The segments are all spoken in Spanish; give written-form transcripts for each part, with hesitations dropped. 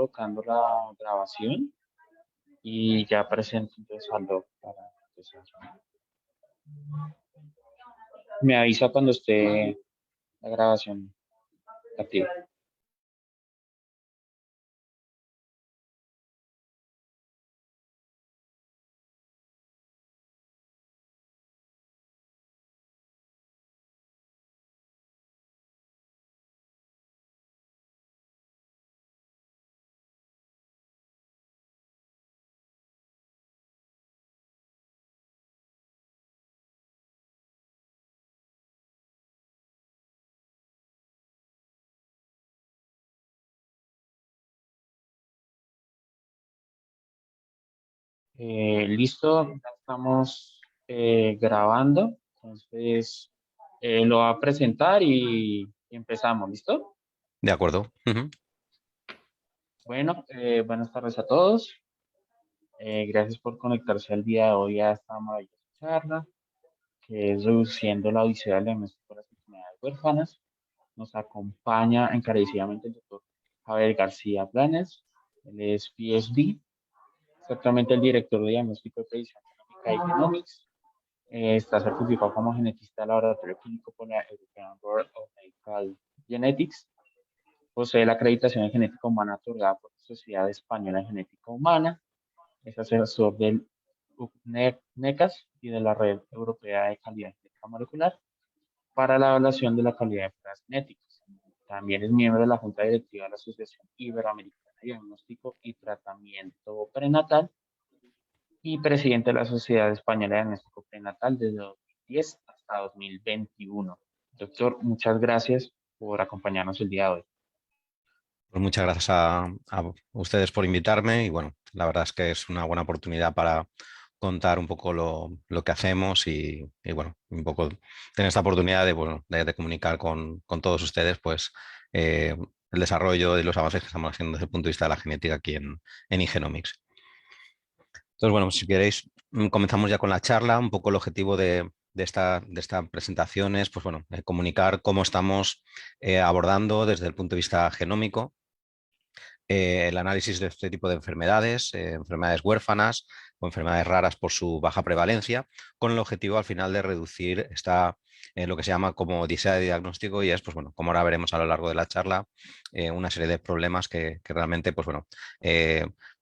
colocando la grabación y ya presento entonces al doc para empezar. Me avisa cuando esté la grabación activa. Listo, ya estamos grabando. Entonces, lo va a presentar y empezamos. ¿Listo? De acuerdo. Bueno, buenas tardes a todos. Gracias por conectarse al día de hoy a esta maravillosa charla, que es Reduciendo la Odisea del Diagnóstico de las Enfermedades Huérfanas. Nos acompaña encarecidamente el doctor Javier García Planes. Él es PhD, exactamente el director de diagnóstico de predicción genética y genomics. Está certificado como genetista de laboratorio clínico por la European Board of Medical Genetics. Posee la acreditación en genética humana otorgada por la Sociedad Española de Genética Humana. Es asesor del UNECAS y de la Red Europea de Calidad Genética Molecular para la evaluación de la calidad de pruebas genéticas. También es miembro de la Junta Directiva de la Asociación Iberoamericana de Diagnóstico y Tratamiento Prenatal y presidente de la Sociedad Española de Diagnóstico Prenatal desde 2010 hasta 2021. Doctor, muchas gracias por acompañarnos el día de hoy. Pues muchas gracias a ustedes por invitarme y bueno, la verdad es que es una buena oportunidad para contar un poco lo que hacemos y bueno, un poco tener esta oportunidad de, bueno, de comunicar con todos ustedes pues el desarrollo y los avances que estamos haciendo desde el punto de vista de la genética aquí en Igenomics. Entonces, bueno, si queréis, comenzamos ya con la charla. Un poco el objetivo de esta presentación es, pues bueno, comunicar cómo estamos abordando desde el punto de vista genómico el análisis de este tipo de enfermedades, enfermedades huérfanas o enfermedades raras por su baja prevalencia, con el objetivo al final de reducir lo que se llama como odisea de diagnóstico y es, pues bueno, como ahora veremos a lo largo de la charla, una serie de problemas que realmente, pues bueno,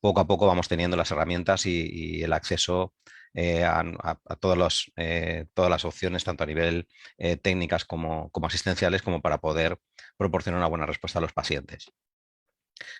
poco a poco vamos teniendo las herramientas y el acceso a todas las opciones, tanto a nivel técnicas como asistenciales, como para poder proporcionar una buena respuesta a los pacientes.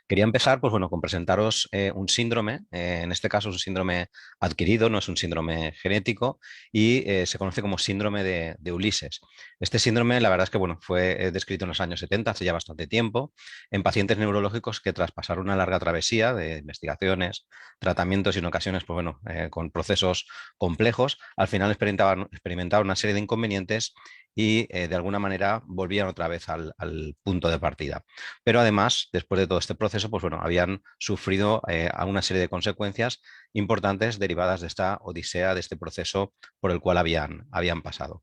Quería empezar, pues bueno, con presentaros un síndrome, en este caso es un síndrome adquirido, no es un síndrome genético y se conoce como síndrome de Ulises. Este síndrome, la verdad es que bueno, fue descrito en los años 70, hace ya bastante tiempo, en pacientes neurológicos que tras pasar una larga travesía de investigaciones, tratamientos y en ocasiones, pues bueno, con procesos complejos, al final experimentaban una serie de inconvenientes y de alguna manera volvían otra vez al punto de partida. Pero además, después de todo este proceso, pues bueno, habían sufrido a una serie de consecuencias importantes derivadas de esta odisea, de este proceso por el cual habían pasado.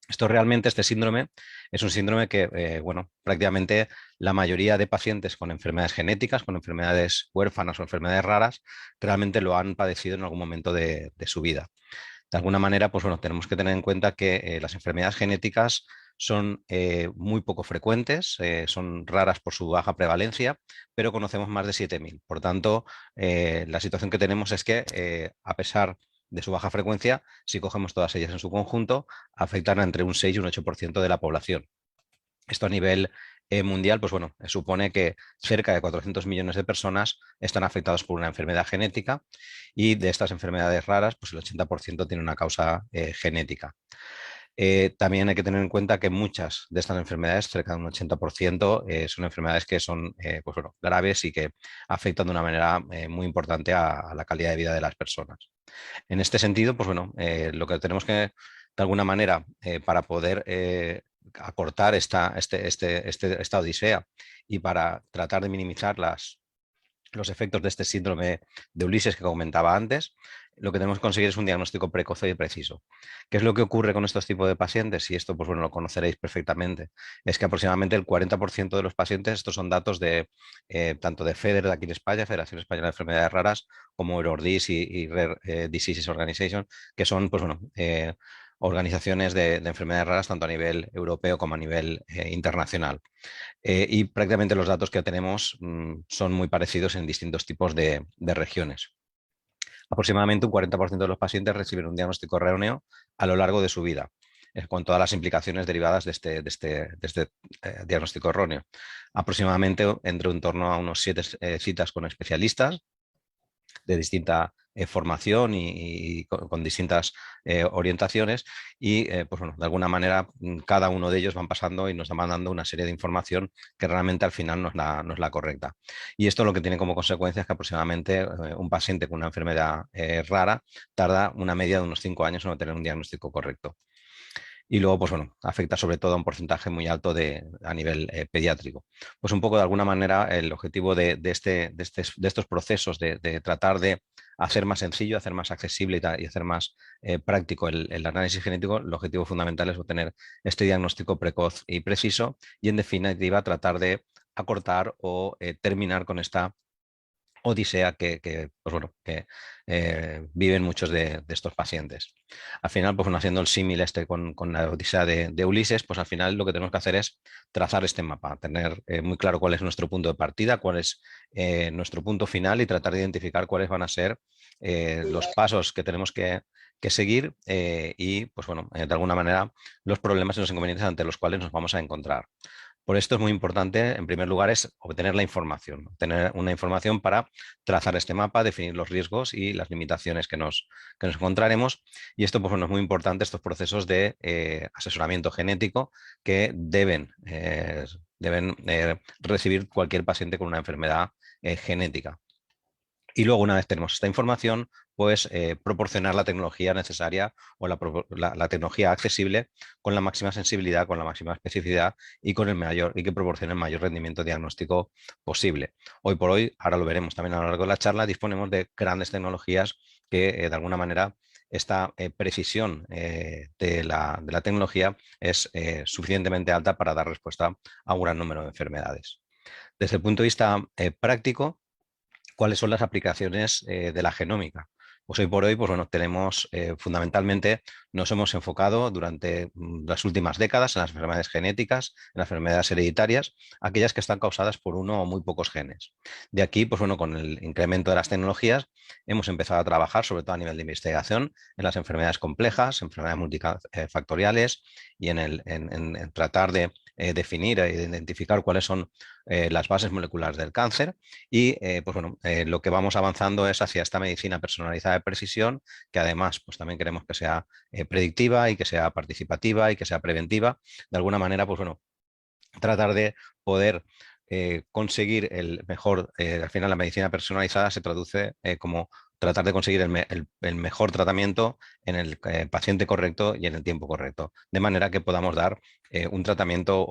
Este síndrome, es un síndrome que, bueno, prácticamente la mayoría de pacientes con enfermedades genéticas, con enfermedades huérfanas o enfermedades raras, realmente lo han padecido en algún momento de su vida. De alguna manera, pues bueno, tenemos que tener en cuenta que las enfermedades genéticas son muy poco frecuentes, son raras por su baja prevalencia, pero conocemos más de 7.000. Por tanto, la situación que tenemos es que, a pesar de su baja frecuencia, si cogemos todas ellas en su conjunto, afectan a entre un 6 y un 8% de la población. Esto a nivel mundial, pues bueno, supone que cerca de 400 millones de personas están afectados por una enfermedad genética y de estas enfermedades raras, pues el 80% tiene una causa genética. También hay que tener en cuenta que muchas de estas enfermedades, cerca de un 80%, son enfermedades que son pues bueno, graves y que afectan de una manera muy importante a la calidad de vida de las personas. En este sentido, pues bueno, lo que tenemos que, de alguna manera, para poder acortar esta odisea y para tratar de minimizar los efectos de este síndrome de Ulises que comentaba antes, lo que tenemos que conseguir es un diagnóstico precoz y preciso. ¿Qué es lo que ocurre con estos tipos de pacientes? Y esto, pues bueno, lo conoceréis perfectamente. Es que aproximadamente el 40% de los pacientes, estos son datos de tanto de FEDER de aquí en España, Federación Española de Enfermedades Raras, como EURORDIS y Rare Diseases Organization, que son, pues bueno, organizaciones de enfermedades raras tanto a nivel europeo como a nivel internacional. Y prácticamente los datos que tenemos son muy parecidos en distintos tipos de regiones. Aproximadamente un 40% de los pacientes reciben un diagnóstico erróneo a lo largo de su vida, con todas las implicaciones derivadas de este diagnóstico erróneo. Aproximadamente entre un torno a unos 7 citas con especialistas de distinta formación y con distintas orientaciones y pues bueno, de alguna manera cada uno de ellos van pasando y nos van dando una serie de información que realmente al final no es la correcta. Y esto lo que tiene como consecuencia es que aproximadamente un paciente con una enfermedad rara tarda una media de unos 5 años en obtener un diagnóstico correcto. Y luego, pues bueno, afecta sobre todo a un porcentaje muy alto a nivel pediátrico. Pues un poco de alguna manera el objetivo de estos procesos de tratar de hacer más sencillo, hacer más accesible y hacer más práctico el análisis genético, el objetivo fundamental es obtener este diagnóstico precoz y preciso y en definitiva tratar de acortar o terminar con esta odisea pues bueno, que viven muchos de estos pacientes. Al final, pues bueno, haciendo el símil este con la odisea de Ulises, pues al final lo que tenemos que hacer es trazar este mapa, tener muy claro cuál es nuestro punto de partida, cuál es nuestro punto final y tratar de identificar cuáles van a ser los pasos que tenemos que seguir y, pues bueno, de alguna manera, los problemas y los inconvenientes ante los cuales nos vamos a encontrar. Por esto es muy importante, en primer lugar, es obtener la información, obtener una información para trazar este mapa, definir los riesgos y las limitaciones que nos encontraremos. Y esto, pues, bueno, es muy importante, estos procesos de asesoramiento genético que deben recibir cualquier paciente con una enfermedad genética. Y luego, una vez tenemos esta información, pues proporcionar la tecnología necesaria o la tecnología accesible con la máxima sensibilidad, con la máxima especificidad y con el mayor y que proporcione el mayor rendimiento diagnóstico posible. Hoy por hoy, ahora lo veremos también a lo largo de la charla, disponemos de grandes tecnologías que de alguna manera esta precisión de la tecnología es suficientemente alta para dar respuesta a un gran número de enfermedades. Desde el punto de vista práctico, ¿cuáles son las aplicaciones de la genómica? Pues hoy por hoy, pues bueno, tenemos fundamentalmente, nos hemos enfocado durante las últimas décadas en las enfermedades genéticas, en las enfermedades hereditarias, aquellas que están causadas por uno o muy pocos genes. De aquí, pues bueno, con el incremento de las tecnologías, hemos empezado a trabajar, sobre todo a nivel de investigación, en las enfermedades complejas, enfermedades multifactoriales y en tratar de definir e identificar cuáles son las bases moleculares del cáncer y pues bueno, lo que vamos avanzando es hacia esta medicina personalizada de precisión, que además pues también queremos que sea predictiva y que sea participativa y que sea preventiva. De alguna manera, pues bueno, tratar de poder conseguir el mejor, al final la medicina personalizada se traduce como tratar de conseguir el mejor tratamiento en el paciente correcto y en el tiempo correcto, de manera que podamos dar un tratamiento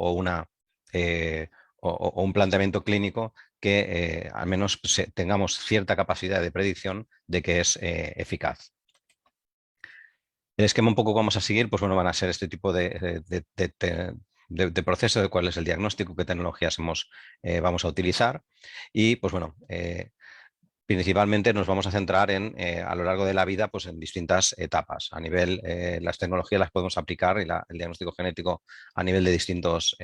eh, o un planteamiento clínico que al menos tengamos cierta capacidad de predicción de que es eficaz. El esquema un poco que vamos a seguir, pues bueno, van a ser este tipo de proceso de cuál es el diagnóstico, qué tecnologías vamos a utilizar y pues bueno, principalmente nos vamos a centrar a lo largo de la vida, pues en distintas etapas. A nivel, las tecnologías las podemos aplicar y el diagnóstico genético a nivel de distintos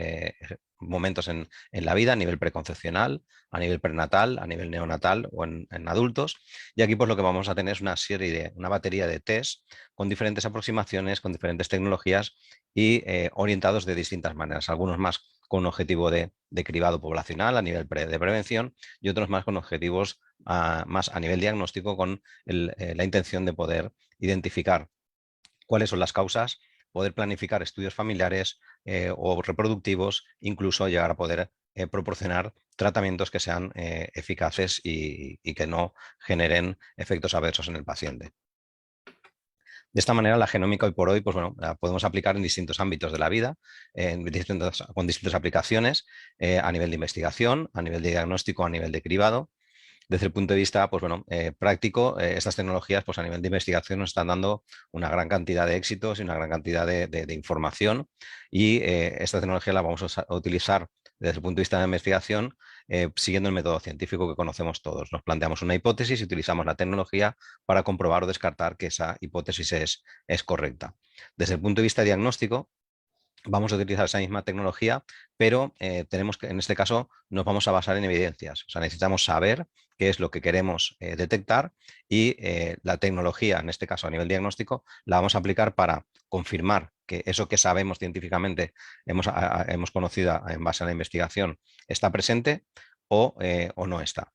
momentos en la vida, a nivel preconcepcional, a nivel prenatal, a nivel neonatal o en adultos. Y aquí pues lo que vamos a tener es una batería de test con diferentes aproximaciones, con diferentes tecnologías y orientados de distintas maneras. Algunos más con un objetivo de cribado poblacional a nivel de prevención y otros más con objetivos más a nivel diagnóstico con la intención de poder identificar cuáles son las causas, poder planificar estudios familiares o reproductivos, incluso llegar a poder proporcionar tratamientos que sean eficaces y que no generen efectos adversos en el paciente. De esta manera, la genómica hoy por hoy, pues bueno, la podemos aplicar en distintos ámbitos de la vida, con distintas aplicaciones a nivel de investigación, a nivel de diagnóstico, a nivel de cribado. Desde el punto de vista, pues bueno, práctico, estas tecnologías, pues a nivel de investigación nos están dando una gran cantidad de éxitos y una gran cantidad de información, y esta tecnología la vamos a utilizar desde el punto de vista de la investigación, siguiendo el método científico que conocemos todos. Nos planteamos una hipótesis y utilizamos la tecnología para comprobar o descartar que esa hipótesis es correcta. Desde el punto de vista diagnóstico, vamos a utilizar esa misma tecnología, pero tenemos que, en este caso, nos vamos a basar en evidencias. O sea, necesitamos saber qué es lo que queremos detectar, y la tecnología, en este caso a nivel diagnóstico, la vamos a aplicar para confirmar que eso que sabemos científicamente, hemos conocido en base a la investigación, está presente o no está.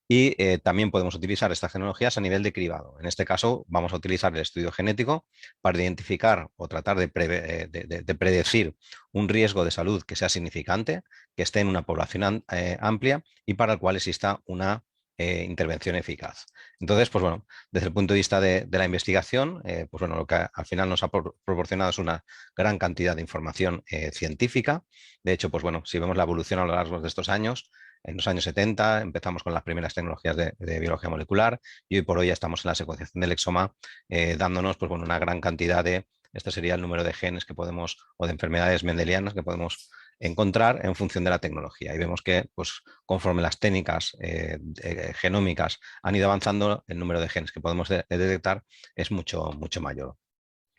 Y también podemos utilizar estas tecnologías a nivel de cribado. En este caso, vamos a utilizar el estudio genético para identificar o tratar de predecir un riesgo de salud que sea significante, que esté en una población amplia y para el cual exista una intervención eficaz. Entonces, pues bueno, desde el punto de vista de la investigación, pues bueno, lo que al final nos ha proporcionado es una gran cantidad de información científica. De hecho, pues bueno, si vemos la evolución a lo largo de estos años, en los años 70 empezamos con las primeras tecnologías de biología molecular, y hoy por hoy ya estamos en la secuenciación del exoma, dándonos pues, bueno, una gran cantidad este sería el número de genes que podemos, o de enfermedades mendelianas que podemos encontrar en función de la tecnología. Y vemos que pues, conforme las técnicas genómicas han ido avanzando, el número de genes que podemos detectar es mucho, mucho mayor.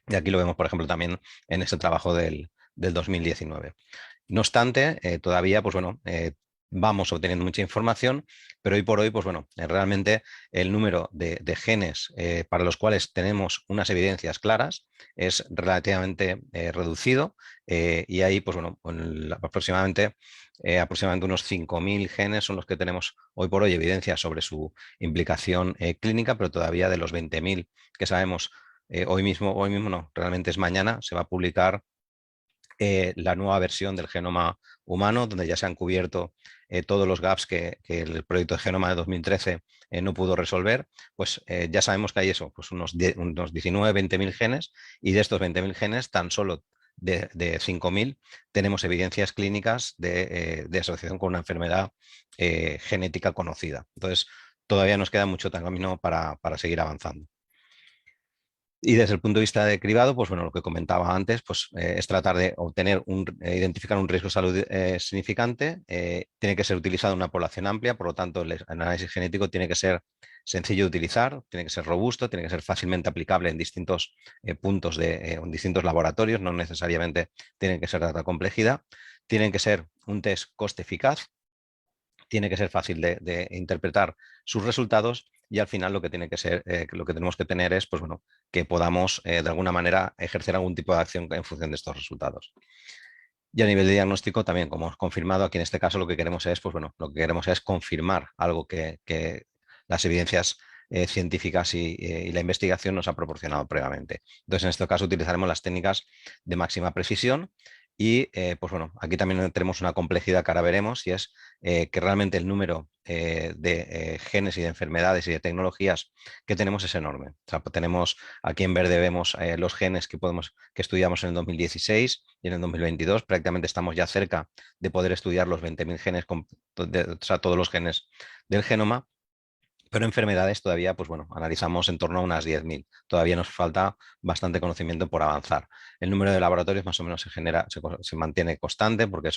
Y aquí lo vemos, por ejemplo, también en este trabajo del 2019. No obstante, todavía, pues bueno, vamos obteniendo mucha información, pero hoy por hoy, pues bueno, realmente el número de genes para los cuales tenemos unas evidencias claras es relativamente reducido, y ahí, pues bueno, aproximadamente unos 5.000 genes son los que tenemos hoy por hoy evidencias sobre su implicación clínica, pero todavía de los 20.000 que sabemos hoy mismo no, realmente es mañana, se va a publicar la nueva versión del genoma humano, donde ya se han cubierto todos los gaps que el proyecto de genoma de 2013 no pudo resolver. Pues ya sabemos que hay eso, pues unos 19, 20.000 genes, y de estos 20.000 genes, tan solo de 5.000 tenemos evidencias clínicas de asociación con una enfermedad genética conocida. Entonces, todavía nos queda mucho camino para seguir avanzando. Y desde el punto de vista de cribado, pues bueno, lo que comentaba antes, pues es tratar de identificar un riesgo de salud significante. Tiene que ser utilizado en una población amplia, por lo tanto, el análisis genético tiene que ser sencillo de utilizar, tiene que ser robusto, tiene que ser fácilmente aplicable en distintos puntos en distintos laboratorios, no necesariamente tiene que ser de alta complejidad. Tienen que ser un test coste eficaz, tiene que ser fácil de interpretar sus resultados, y al final lo que tiene que ser, lo que tenemos que tener es, pues bueno, que podamos de alguna manera ejercer algún tipo de acción en función de estos resultados. Y a nivel de diagnóstico también, como hemos confirmado, aquí en este caso lo que queremos es, pues bueno, lo que queremos es confirmar algo que las evidencias científicas y la investigación nos ha proporcionado previamente. Entonces, en este caso utilizaremos las técnicas de máxima precisión, y pues bueno, aquí también tenemos una complejidad que ahora veremos, y es que realmente el número de genes y de enfermedades y de tecnologías que tenemos es enorme. O sea, tenemos aquí en verde vemos los genes que estudiamos en el 2016 y en el 2022. Prácticamente estamos ya cerca de poder estudiar los 20.000 genes, o sea, todos los genes del genoma. Pero enfermedades todavía, pues bueno, analizamos en torno a unas 10.000. Todavía nos falta bastante conocimiento por avanzar. El número de laboratorios más o menos se mantiene constante, porque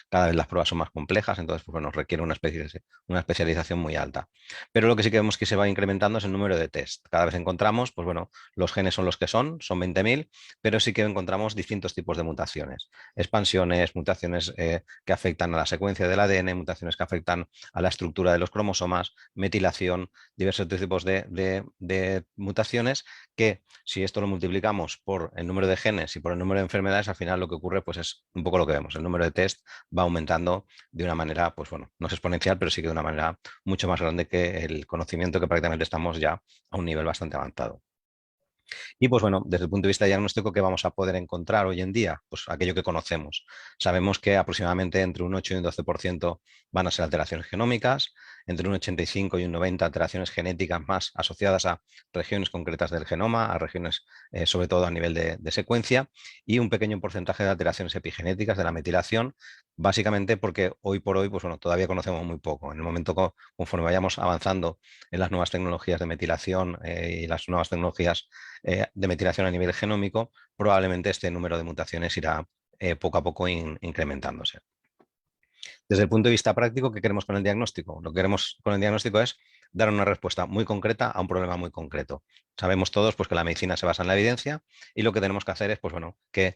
cada vez las pruebas son más complejas, entonces pues bueno, requiere una especialización muy alta. Pero lo que sí que vemos que se va incrementando es el número de test. Cada vez encontramos, pues bueno, los genes son los que son 20.000, pero sí que encontramos distintos tipos de mutaciones. Expansiones, mutaciones que afectan a la secuencia del ADN, mutaciones que afectan a la estructura de los cromosomas, metilación, diversos tipos de mutaciones, que si esto lo multiplicamos por el número de genes y por el número de enfermedades, al final lo que ocurre pues es un poco lo que vemos. El número de test va aumentando de una manera, pues bueno, no es exponencial, pero sí que de una manera mucho más grande que el conocimiento, que prácticamente estamos ya a un nivel bastante avanzado. Y pues bueno, desde el punto de vista diagnóstico, ¿qué vamos a poder encontrar hoy en día? Pues aquello que conocemos. Sabemos que aproximadamente entre un 8 y un 12% van a ser alteraciones genómicas, entre un 85 y un 90 alteraciones genéticas más asociadas a regiones concretas del genoma, a regiones sobre todo a nivel de secuencia, y un pequeño porcentaje de alteraciones epigenéticas de la metilación, básicamente porque hoy por hoy pues bueno, todavía conocemos muy poco. En el momento conforme vayamos avanzando en las nuevas tecnologías de metilación y las nuevas tecnologías de metilación a nivel genómico, probablemente este número de mutaciones irá poco a poco incrementándose. Desde el punto de vista práctico, ¿qué queremos con el diagnóstico? Lo que queremos con el diagnóstico es dar una respuesta muy concreta a un problema muy concreto. Sabemos todos pues, que la medicina se basa en la evidencia y lo que tenemos que hacer es pues, bueno, que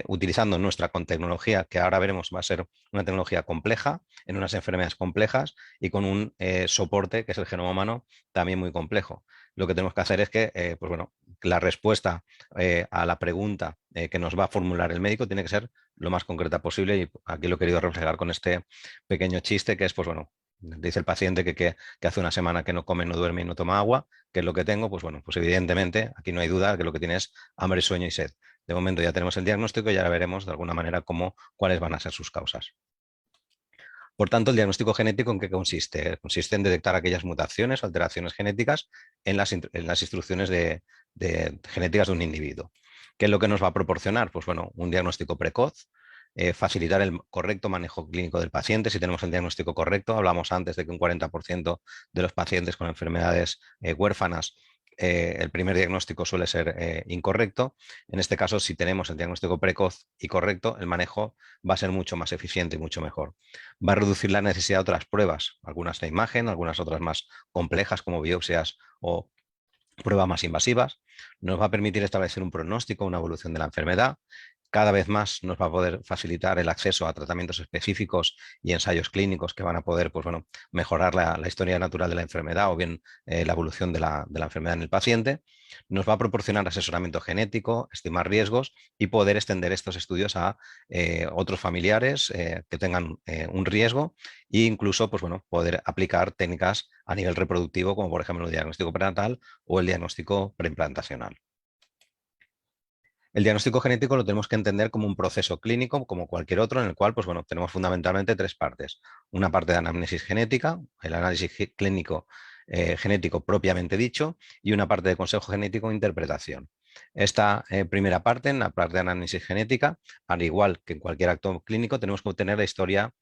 utilizando nuestra con tecnología, que ahora veremos va a ser una tecnología compleja, en unas enfermedades complejas y con un soporte, que es el genoma humano, también muy complejo. Lo que tenemos que hacer es que pues, bueno, la respuesta a la pregunta que nos va a formular el médico tiene que ser lo más concreta posible, y aquí lo he querido reflejar con este pequeño chiste que es, pues bueno, dice el paciente que hace una semana que no come, no duerme y no toma agua, ¿qué es lo que tengo? Pues bueno, pues evidentemente aquí no hay duda que lo que tiene es hambre, sueño y sed. De momento ya tenemos el diagnóstico y ahora veremos de alguna manera cuáles van a ser sus causas. Por tanto, el diagnóstico genético, ¿en qué consiste? Consiste en detectar aquellas mutaciones o alteraciones genéticas en las instrucciones genéticas de un individuo. ¿Qué es lo que nos va a proporcionar? Pues bueno, un diagnóstico precoz, facilitar el correcto manejo clínico del paciente. Si tenemos el diagnóstico correcto, hablamos antes de que un 40% de los pacientes con enfermedades huérfanas el primer diagnóstico suele ser incorrecto. En este caso, si tenemos el diagnóstico precoz y correcto, el manejo va a ser mucho más eficiente y mucho mejor. Va a reducir la necesidad de otras pruebas, algunas de imagen, algunas otras más complejas como biopsias o pruebas más invasivas. Nos va a permitir establecer un pronóstico, una evolución de la enfermedad. Cada vez más nos va a poder facilitar el acceso a tratamientos específicos y ensayos clínicos que van a poder pues, bueno, mejorar la historia natural de la enfermedad o bien la evolución de la enfermedad en el paciente. Nos va a proporcionar asesoramiento genético, estimar riesgos y poder extender estos estudios a otros familiares que tengan un riesgo e incluso pues, bueno, poder aplicar técnicas a nivel reproductivo como por ejemplo el diagnóstico prenatal o el diagnóstico preimplantacional. El diagnóstico genético lo tenemos que entender como un proceso clínico, como cualquier otro, en el cual pues, bueno, tenemos fundamentalmente tres partes. Una parte de anamnesis genética, el análisis clínico genético propiamente dicho, y una parte de consejo genético e interpretación. Esta primera parte, en la parte de análisis genética, al igual que en cualquier acto clínico, tenemos que obtener la historia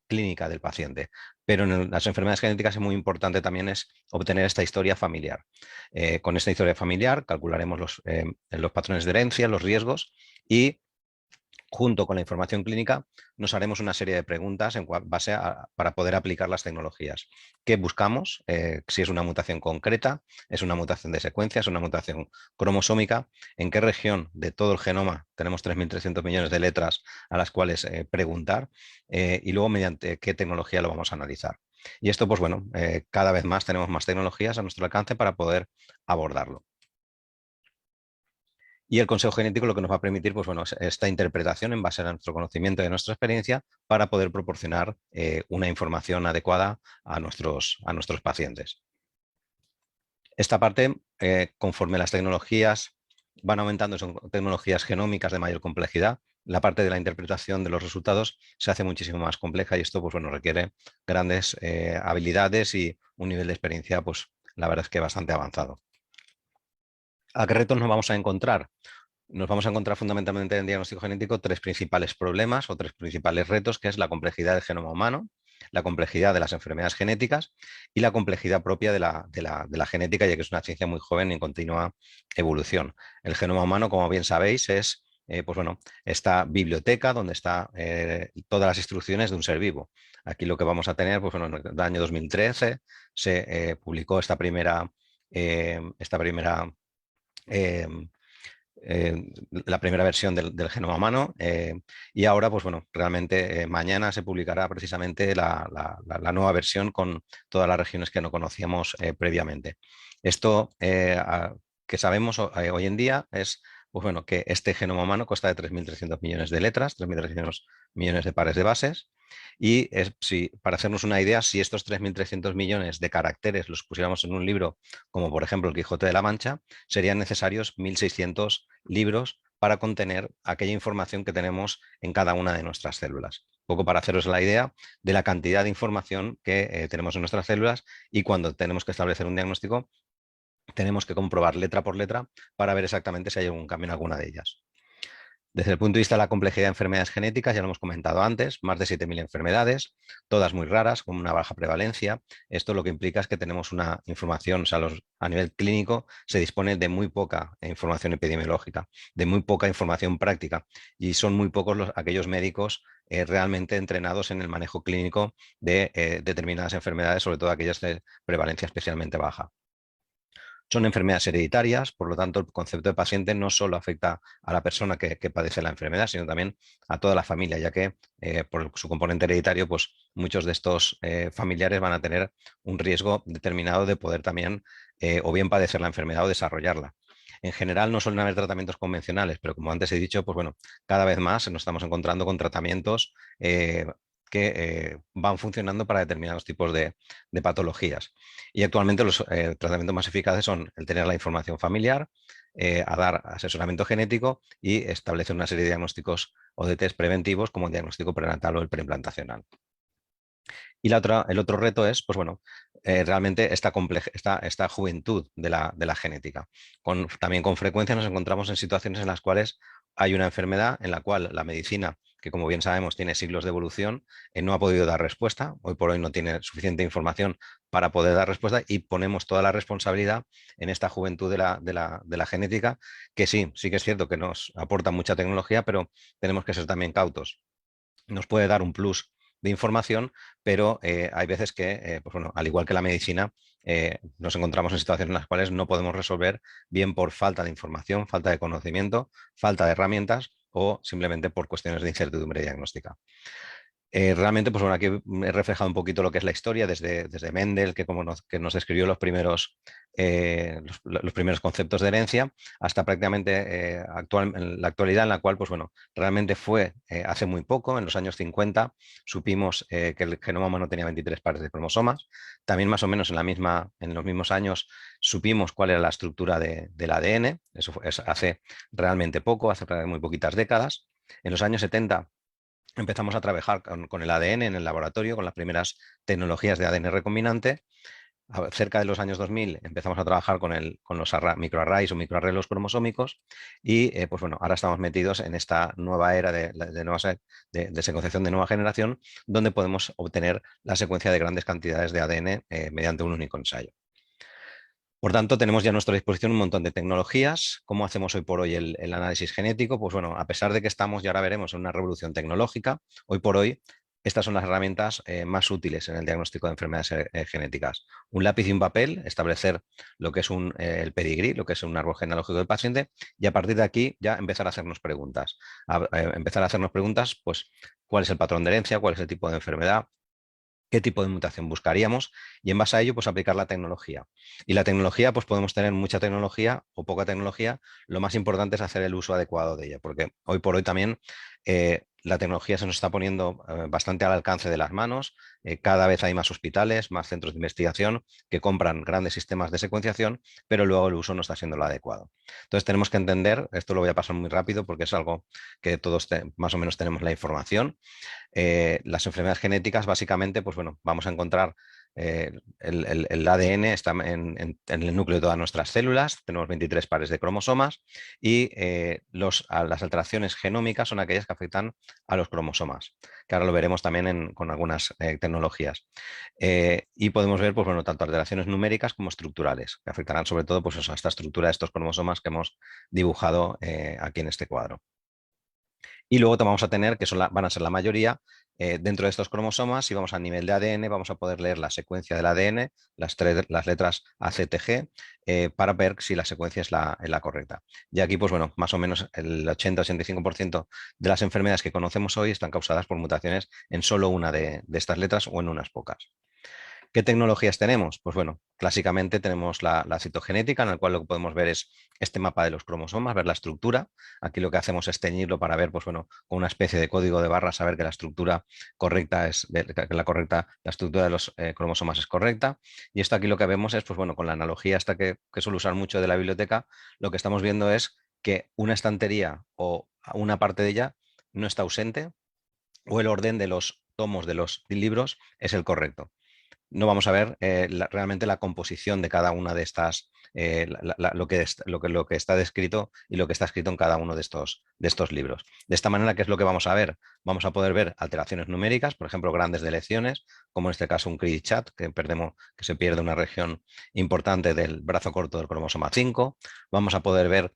clínica del paciente. Pero en las enfermedades genéticas es muy importante también es obtener esta historia familiar. Con esta historia familiar calcularemos los patrones de herencia, los riesgos y junto con la información clínica nos haremos una serie de preguntas para poder aplicar las tecnologías. ¿Qué buscamos? Si es una mutación concreta, es una mutación de secuencia, es una mutación cromosómica, en qué región de todo el genoma tenemos 3.300 millones de letras a las cuales preguntar y luego mediante qué tecnología lo vamos a analizar. Y esto, pues bueno, cada vez más tenemos más tecnologías a nuestro alcance para poder abordarlo. Y el consejo genético lo que nos va a permitir, pues bueno, es esta interpretación en base a nuestro conocimiento y a nuestra experiencia para poder proporcionar una información adecuada a nuestros pacientes. Esta parte, conforme las tecnologías van aumentando, son tecnologías genómicas de mayor complejidad, la parte de la interpretación de los resultados se hace muchísimo más compleja y esto pues, bueno, requiere grandes habilidades y un nivel de experiencia, pues la verdad es que bastante avanzado. ¿A qué retos nos vamos a encontrar? Nos vamos a encontrar fundamentalmente en el diagnóstico genético tres principales problemas o tres principales retos, que es la complejidad del genoma humano, la complejidad de las enfermedades genéticas y la complejidad propia de la genética, ya que es una ciencia muy joven y en continua evolución. El genoma humano, como bien sabéis, es pues bueno, esta biblioteca donde están todas las instrucciones de un ser vivo. Aquí lo que vamos a tener, pues bueno, en el año 2013 se publicó eh, la primera versión del genoma humano y ahora, pues bueno, realmente mañana se publicará precisamente la nueva versión con todas las regiones que no conocíamos previamente. Esto que sabemos hoy en día es pues bueno, que este genoma humano consta de 3.300 millones de letras, 3.300 millones de pares de bases. Y para hacernos una idea, si estos 3.300 millones de caracteres los pusiéramos en un libro, como por ejemplo el Quijote de la Mancha, serían necesarios 1.600 libros para contener aquella información que tenemos en cada una de nuestras células. poco para haceros la idea de la cantidad de información que tenemos en nuestras células y cuando tenemos que establecer un diagnóstico, tenemos que comprobar letra por letra para ver exactamente si hay algún cambio en alguna de ellas. Desde el punto de vista de la complejidad de enfermedades genéticas, ya lo hemos comentado antes, más de 7.000 enfermedades, todas muy raras, con una baja prevalencia. Esto lo que implica es que tenemos una información, o sea, a nivel clínico se dispone de muy poca información epidemiológica, de muy poca información práctica, y son muy pocos aquellos médicos realmente entrenados en el manejo clínico de determinadas enfermedades, sobre todo aquellas de prevalencia especialmente baja. Son enfermedades hereditarias, por lo tanto, el concepto de paciente no solo afecta a la persona que padece la enfermedad, sino también a toda la familia, ya que por su componente hereditario, pues muchos de estos familiares van a tener un riesgo determinado de poder también o bien padecer la enfermedad o desarrollarla. En general no suelen haber tratamientos convencionales, pero como antes he dicho, pues bueno, cada vez más nos estamos encontrando con tratamientos que van funcionando para determinados tipos de patologías. Y actualmente los tratamientos más eficaces son el tener la información familiar, a dar asesoramiento genético y establecer una serie de diagnósticos o de test preventivos como el diagnóstico prenatal o el preimplantacional. Y el otro reto es, pues bueno, realmente esta juventud de la genética. También con frecuencia nos encontramos en situaciones en las cuales hay una enfermedad en la cual la medicina, que como bien sabemos tiene siglos de evolución, no ha podido dar respuesta. Hoy por hoy no tiene suficiente información para poder dar respuesta y ponemos toda la responsabilidad en esta juventud de la genética, que sí que es cierto que nos aporta mucha tecnología, pero tenemos que ser también cautos. Nos puede dar un plus de información, pero hay veces que, pues bueno, al igual que la medicina, nos encontramos en situaciones en las cuales no podemos resolver bien por falta de información, falta de conocimiento, falta de herramientas o simplemente por cuestiones de incertidumbre diagnóstica. Realmente, pues bueno, aquí he reflejado un poquito lo que es la historia desde Mendel, que nos describió los primeros conceptos de herencia, hasta prácticamente en la actualidad, en la cual, pues bueno, realmente fue hace muy poco, en los años 50, supimos que el genoma humano tenía 23 pares de cromosomas. También más o menos en los mismos años supimos cuál era la estructura del ADN. Es hace realmente poco, hace muy poquitas décadas. En los años 70 empezamos a trabajar con el ADN en el laboratorio, con las primeras tecnologías de ADN recombinante. Cerca de los años 2000 empezamos a trabajar con los microarrays o microarreglos cromosómicos y pues bueno, ahora estamos metidos en esta nueva era de secuenciación de nueva generación, donde podemos obtener la secuencia de grandes cantidades de ADN mediante un único ensayo. Por tanto, tenemos ya a nuestra disposición un montón de tecnologías. ¿Cómo hacemos hoy por hoy el análisis genético? Pues bueno, a pesar de que estamos, y ahora veremos, en una revolución tecnológica, hoy por hoy estas son las herramientas más útiles en el diagnóstico de enfermedades genéticas. Un lápiz y un papel, establecer lo que es el pedigrí, lo que es un árbol genealógico del paciente, y a partir de aquí ya empezar a hacernos preguntas. Empezar a hacernos preguntas, pues, ¿cuál es el patrón de herencia? ¿Cuál es el tipo de enfermedad? ¿Qué tipo de mutación buscaríamos? Y en base a ello, pues aplicar la tecnología. Y la tecnología, pues podemos tener mucha tecnología o poca tecnología. Lo más importante es hacer el uso adecuado de ella, porque hoy por hoy también la tecnología se nos está poniendo bastante al alcance de las manos. Cada vez hay más hospitales, más centros de investigación que compran grandes sistemas de secuenciación, pero luego el uso no está siendo lo adecuado. Entonces tenemos que entender, esto lo voy a pasar muy rápido porque es algo que todos más o menos tenemos la información. Las enfermedades genéticas, básicamente, pues bueno, vamos a encontrar el ADN está en el núcleo de todas nuestras células, tenemos 23 pares de cromosomas y las alteraciones genómicas son aquellas que afectan a los cromosomas, que ahora lo veremos también con algunas tecnologías. Y podemos ver, pues bueno, tanto alteraciones numéricas como estructurales, que afectarán sobre todo pues, a esta estructura de estos cromosomas que hemos dibujado aquí en este cuadro. Y luego vamos a tener, que van a ser la mayoría, dentro de estos cromosomas, si vamos a nivel de ADN, vamos a poder leer la secuencia del ADN, las letras A, C, T, G, para ver si la secuencia es la correcta. Y aquí, pues bueno, más o menos el 80-85% de las enfermedades que conocemos hoy están causadas por mutaciones en solo una de estas letras o en unas pocas. ¿Qué tecnologías tenemos? Pues bueno, clásicamente tenemos la citogenética, en la cual lo que podemos ver es este mapa de los cromosomas, ver la estructura. Aquí lo que hacemos es teñirlo para ver, pues bueno, con una especie de código de barra, saber que la estructura correcta la estructura de los cromosomas es correcta. Y esto aquí lo que vemos es, pues bueno, con la analogía esta que suelo usar mucho de la biblioteca, lo que estamos viendo es que una estantería o una parte de ella no está ausente, o el orden de los tomos de los libros es el correcto. No vamos a ver realmente la composición de cada una de estas, lo que está descrito y lo que está escrito en cada uno de estos libros. De esta manera, ¿qué es lo que vamos a ver? Vamos a poder ver alteraciones numéricas, por ejemplo, grandes delecciones, como en este caso un chat que se pierde una región importante del brazo corto del cromosoma 5. Vamos a poder ver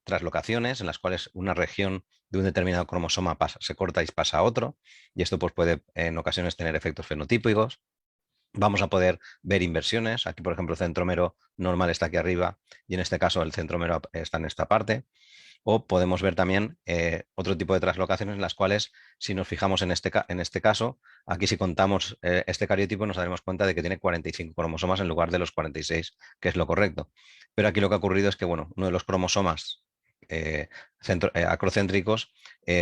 traslocaciones en las cuales una región de un determinado cromosoma se corta y pasa a otro, y esto pues, puede en ocasiones tener efectos fenotípicos. Vamos a poder ver inversiones. Aquí, por ejemplo, el centrómero normal está aquí arriba y en este caso el centrómero está en esta parte. O podemos ver también otro tipo de translocaciones en las cuales, si nos fijamos en este caso, aquí si contamos este cariotipo nos daremos cuenta de que tiene 45 cromosomas en lugar de los 46, que es lo correcto. Pero aquí lo que ha ocurrido es que bueno, uno de los cromosomas acrocéntricos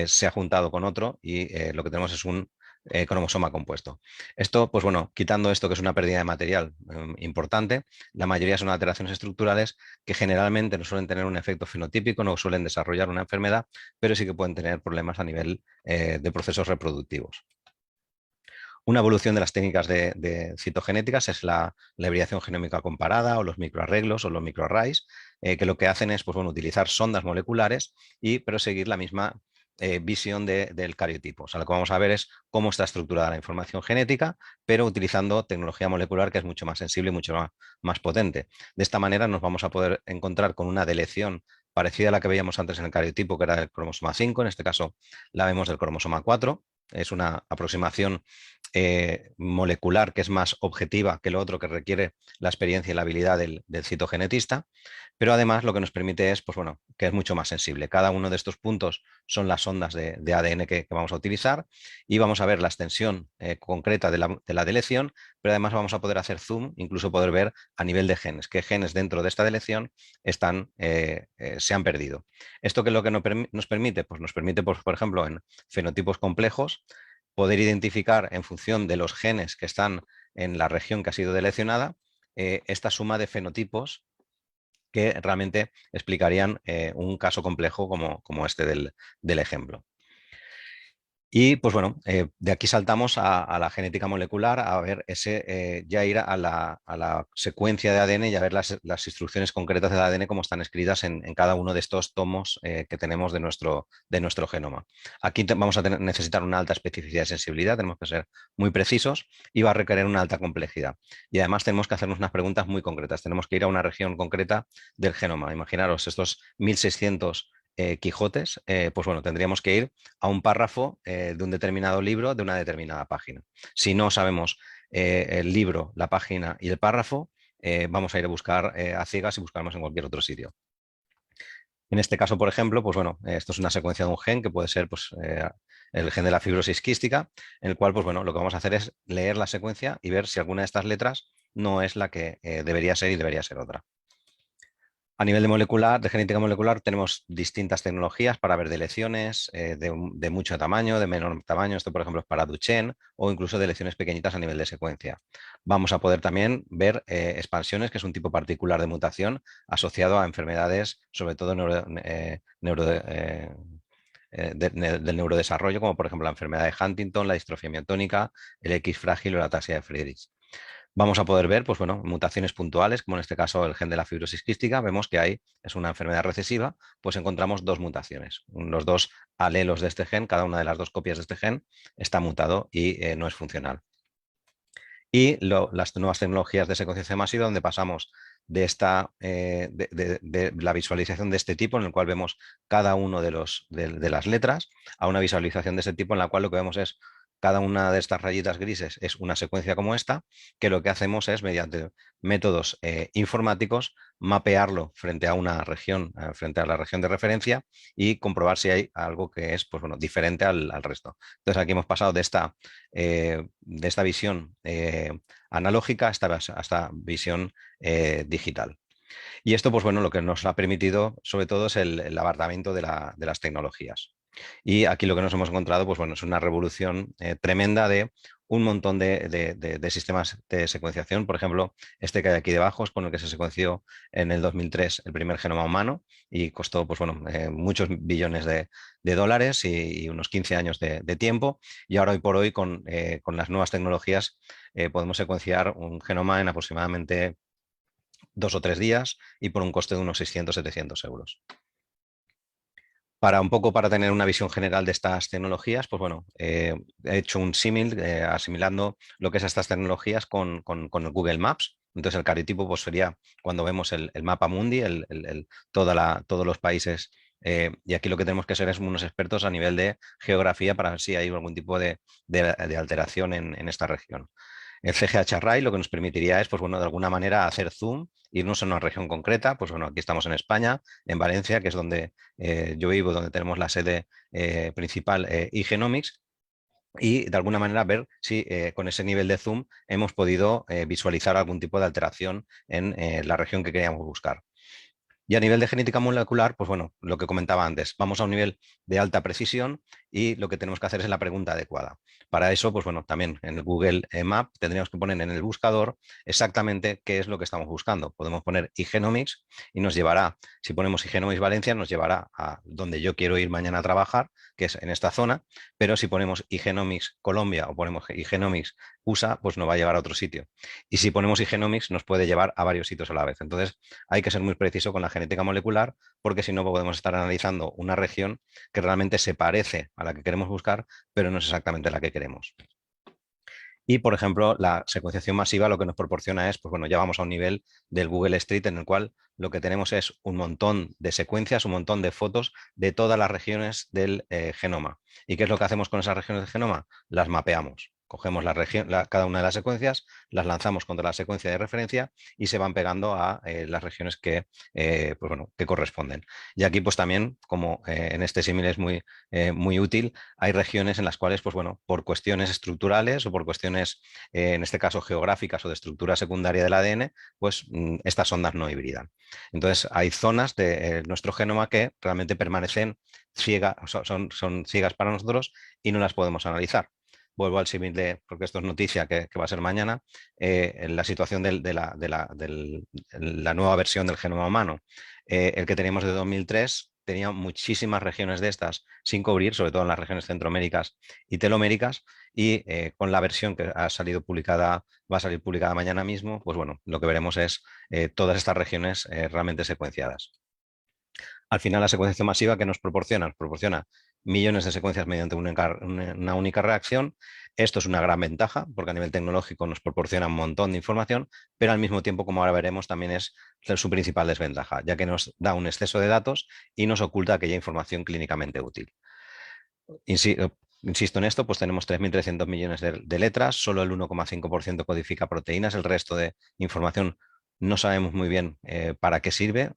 se ha juntado con otro y lo que tenemos es un cromosoma compuesto. Esto, pues bueno, quitando esto que es una pérdida de material importante, la mayoría son alteraciones estructurales que generalmente no suelen tener un efecto fenotípico, no suelen desarrollar una enfermedad, pero sí que pueden tener problemas a nivel de procesos reproductivos. Una evolución de las técnicas de citogenéticas es la hibridación genómica comparada o los microarreglos o los microarrays, que lo que hacen es pues, bueno, utilizar sondas moleculares y proseguir la misma visión del cariotipo. O sea, lo que vamos a ver es cómo está estructurada la información genética, pero utilizando tecnología molecular que es mucho más sensible y mucho más potente. De esta manera nos vamos a poder encontrar con una deleción parecida a la que veíamos antes en el cariotipo, que era el cromosoma 5, en este caso la vemos del cromosoma 4. Es una aproximación molecular que es más objetiva que lo otro que requiere la experiencia y la habilidad del citogenetista, pero además lo que nos permite es, pues bueno, que es mucho más sensible. Cada uno de estos puntos son las ondas de ADN que vamos a utilizar y vamos a ver la extensión concreta de la deleción, pero además vamos a poder hacer zoom, incluso poder ver a nivel de genes, qué genes dentro de esta deleción se han perdido. ¿Esto qué es lo que nos permite? Pues nos permite, por ejemplo, en fenotipos complejos, poder identificar en función de los genes que están en la región que ha sido deleccionada, esta suma de fenotipos que realmente explicarían un caso complejo como este del ejemplo. Y pues bueno, de aquí saltamos a la genética molecular, a ver ya ir a la secuencia de ADN y a ver las instrucciones concretas del ADN como están escritas en cada uno de estos tomos que tenemos de nuestro genoma. Aquí vamos a necesitar una alta especificidad y sensibilidad, tenemos que ser muy precisos y va a requerir una alta complejidad. Y además tenemos que hacernos unas preguntas muy concretas, tenemos que ir a una región concreta del genoma. Imaginaros estos 1600 Quijotes, pues bueno, tendríamos que ir a un párrafo de un determinado libro de una determinada página. Si no sabemos el libro, la página y el párrafo, vamos a ir a buscar a ciegas y buscarnos en cualquier otro sitio. En este caso, por ejemplo, pues bueno, esto es una secuencia de un gen que puede ser pues, el gen de la fibrosis quística, en el cual, pues bueno, lo que vamos a hacer es leer la secuencia y ver si alguna de estas letras no es la que debería ser y debería ser otra. A nivel de genética molecular, tenemos distintas tecnologías para ver deleciones de mucho tamaño, de menor tamaño. Esto, por ejemplo, es para Duchenne o incluso deleciones pequeñitas a nivel de secuencia. Vamos a poder también ver expansiones, que es un tipo particular de mutación asociado a enfermedades, sobre todo del neurodesarrollo, como por ejemplo la enfermedad de Huntington, la distrofia miotónica, el X frágil o la ataxia de Friedrich. Vamos a poder ver, pues bueno, mutaciones puntuales, como en este caso el gen de la fibrosis quística, vemos que es una enfermedad recesiva, pues encontramos dos mutaciones. Los dos alelos de este gen, cada una de las dos copias de este gen, está mutado y no es funcional. Y las nuevas tecnologías de secuenciación masiva, donde pasamos de la visualización de este tipo, en el cual vemos cada uno de las letras, a una visualización de este tipo, en la cual lo que vemos es cada una de estas rayitas grises es una secuencia como esta, que lo que hacemos es, mediante métodos informáticos, mapearlo frente a una región, frente a la región de referencia y comprobar si hay algo que es pues, bueno, diferente al resto. Entonces aquí hemos pasado de esta visión analógica a esta visión digital. Y esto, pues bueno, lo que nos ha permitido, sobre todo, es el abarcamiento de las tecnologías. Y aquí lo que nos hemos encontrado, pues bueno, es una revolución tremenda de un montón de sistemas de secuenciación. Por ejemplo, este que hay aquí debajo es con el que se secuenció en el 2003 el primer genoma humano y costó pues, bueno, muchos billones de dólares y unos 15 años de tiempo. Y ahora, hoy por hoy, con las nuevas tecnologías, podemos secuenciar un genoma en aproximadamente 2 o 3 días y por un coste de unos 600 o 700 euros. Para un poco para tener una visión general de estas tecnologías, pues bueno, he hecho un símil asimilando lo que es estas tecnologías con el Google Maps. Entonces el cariotipo pues, sería cuando vemos el mapa mundi, todos los países. Y aquí lo que tenemos que ser es unos expertos a nivel de geografía para ver si hay algún tipo de alteración en esta región. El CGH Array lo que nos permitiría es, pues bueno, de alguna manera hacer zoom, irnos a una región concreta. Pues bueno, aquí estamos en España, en Valencia, que es donde yo vivo, donde tenemos la sede principal eGenomics, y de alguna manera ver si con ese nivel de zoom hemos podido visualizar algún tipo de alteración en la región que queríamos buscar. Y a nivel de genética molecular, pues bueno, lo que comentaba antes, vamos a un nivel de alta precisión y lo que tenemos que hacer es la pregunta adecuada. Para eso, pues bueno, también en el Google Map tendríamos que poner en el buscador exactamente qué es lo que estamos buscando. Podemos poner eGenomics y nos llevará, si ponemos eGenomics Valencia, nos llevará a donde yo quiero ir mañana a trabajar, que es en esta zona, pero si ponemos eGenomics Colombia o ponemos eGenomics USA, pues nos va a llevar a otro sitio. Y si ponemos eGenomics, nos puede llevar a varios sitios a la vez. Entonces, hay que ser muy preciso con la genética molecular porque si no podemos estar analizando una región que realmente se parece a la que queremos buscar, pero no es exactamente la que queremos. Y, por ejemplo, la secuenciación masiva lo que nos proporciona es, pues bueno, ya vamos a un nivel del Google Street en el cual lo que tenemos es un montón de secuencias, un montón de fotos de todas las regiones del genoma. ¿Y qué es lo que hacemos con esas regiones del genoma? Las mapeamos. Cogemos cada una de las secuencias, las lanzamos contra la secuencia de referencia y se van pegando a las regiones pues bueno, que corresponden. Y aquí, pues también, como en este símil es muy útil, hay regiones en las cuales, pues bueno, por cuestiones estructurales o por cuestiones, en este caso, geográficas o de estructura secundaria del ADN, pues estas ondas no hibridan. Entonces, hay zonas de nuestro genoma que realmente permanecen ciegas, son ciegas para nosotros y no las podemos analizar. Vuelvo al símil porque esto es noticia que va a ser mañana, en la situación la nueva versión del genoma humano. El que teníamos de 2003 tenía muchísimas regiones de estas sin cubrir, sobre todo en las regiones centroaméricas y teloméricas, y con la versión que ha salido publicada, va a salir publicada mañana mismo, pues bueno, lo que veremos es todas estas regiones realmente secuenciadas. Al final, la secuenciación masiva que nos proporciona, millones de secuencias mediante una única reacción. Esto es una gran ventaja porque a nivel tecnológico nos proporciona un montón de información, pero al mismo tiempo, como ahora veremos, también es su principal desventaja, ya que nos da un exceso de datos y nos oculta aquella información clínicamente útil. Insisto en esto, pues tenemos 3.300 millones de letras, solo el 1,5% codifica proteínas, el resto de información no sabemos muy bien para qué sirve.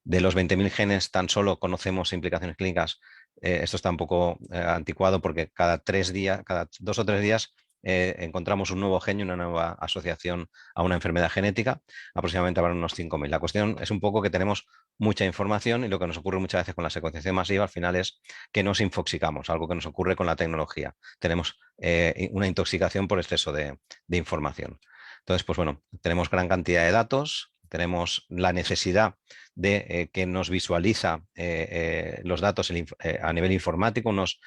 De los 20.000 genes tan solo conocemos implicaciones clínicas. Esto está un poco anticuado porque cada 2 o 3 días encontramos un nuevo gen y una nueva asociación a una enfermedad genética. Aproximadamente habrá unos 5.000. La cuestión es un poco que tenemos mucha información y lo que nos ocurre muchas veces con la secuenciación masiva al final es que nos infoxicamos, algo que nos ocurre con la tecnología. Tenemos una intoxicación por exceso de información. Entonces, pues bueno, tenemos gran cantidad de datos, tenemos la necesidad de que nos visualiza los datos a nivel informático, unos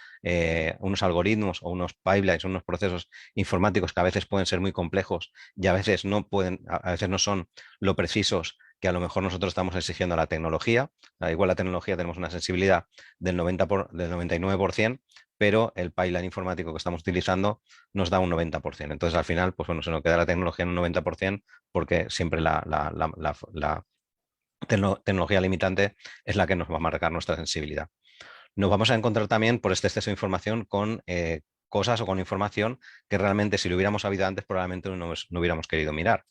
algoritmos o unos pipelines, unos procesos informáticos que a veces pueden ser muy complejos y a veces a veces no son lo precisos que a lo mejor nosotros estamos exigiendo a la tecnología. Igual la tecnología tenemos una sensibilidad del 99%, pero el pipeline informático que estamos utilizando nos da un 90%. Entonces, al final, pues bueno, se nos queda la tecnología en un 90% porque siempre la tecnología limitante es la que nos va a marcar nuestra sensibilidad. Nos vamos a encontrar también por este exceso de información con cosas o con información que realmente si lo hubiéramos sabido antes probablemente no hubiéramos querido mirar.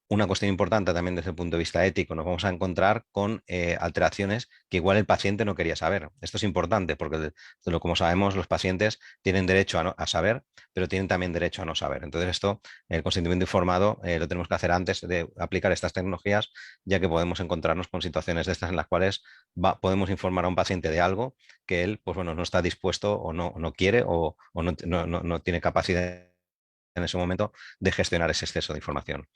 Una cuestión importante también desde el punto de vista ético, nos vamos a encontrar con alteraciones que igual el paciente no quería saber. Esto es importante porque, como sabemos, los pacientes tienen derecho a saber, pero tienen también derecho a no saber. Entonces, el consentimiento informado, lo tenemos que hacer antes de aplicar estas tecnologías, ya que podemos encontrarnos con situaciones de estas en las cuales podemos informar a un paciente de algo que él, pues bueno, no está dispuesto o no quiere o no tiene capacidad en ese momento de gestionar ese exceso de información.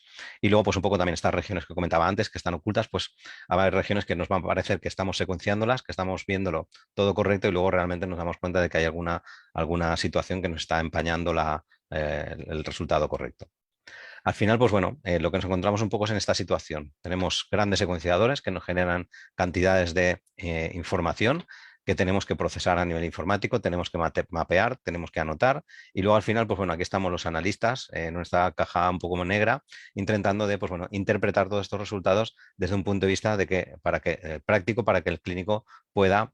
Y luego, pues un poco también estas regiones que comentaba antes, que están ocultas, pues habrá regiones que nos van a parecer que estamos secuenciándolas, que estamos viéndolo todo correcto y luego realmente nos damos cuenta de que hay alguna situación que nos está empañando el resultado correcto. Al final, pues bueno, lo que nos encontramos un poco es en esta situación. Tenemos grandes secuenciadores que nos generan cantidades de información que tenemos que procesar a nivel informático, tenemos que mapear, tenemos que anotar y luego al final, pues bueno, aquí estamos los analistas en nuestra caja un poco negra intentando de, pues bueno, interpretar todos estos resultados desde un punto de vista de que, práctico para que el clínico pueda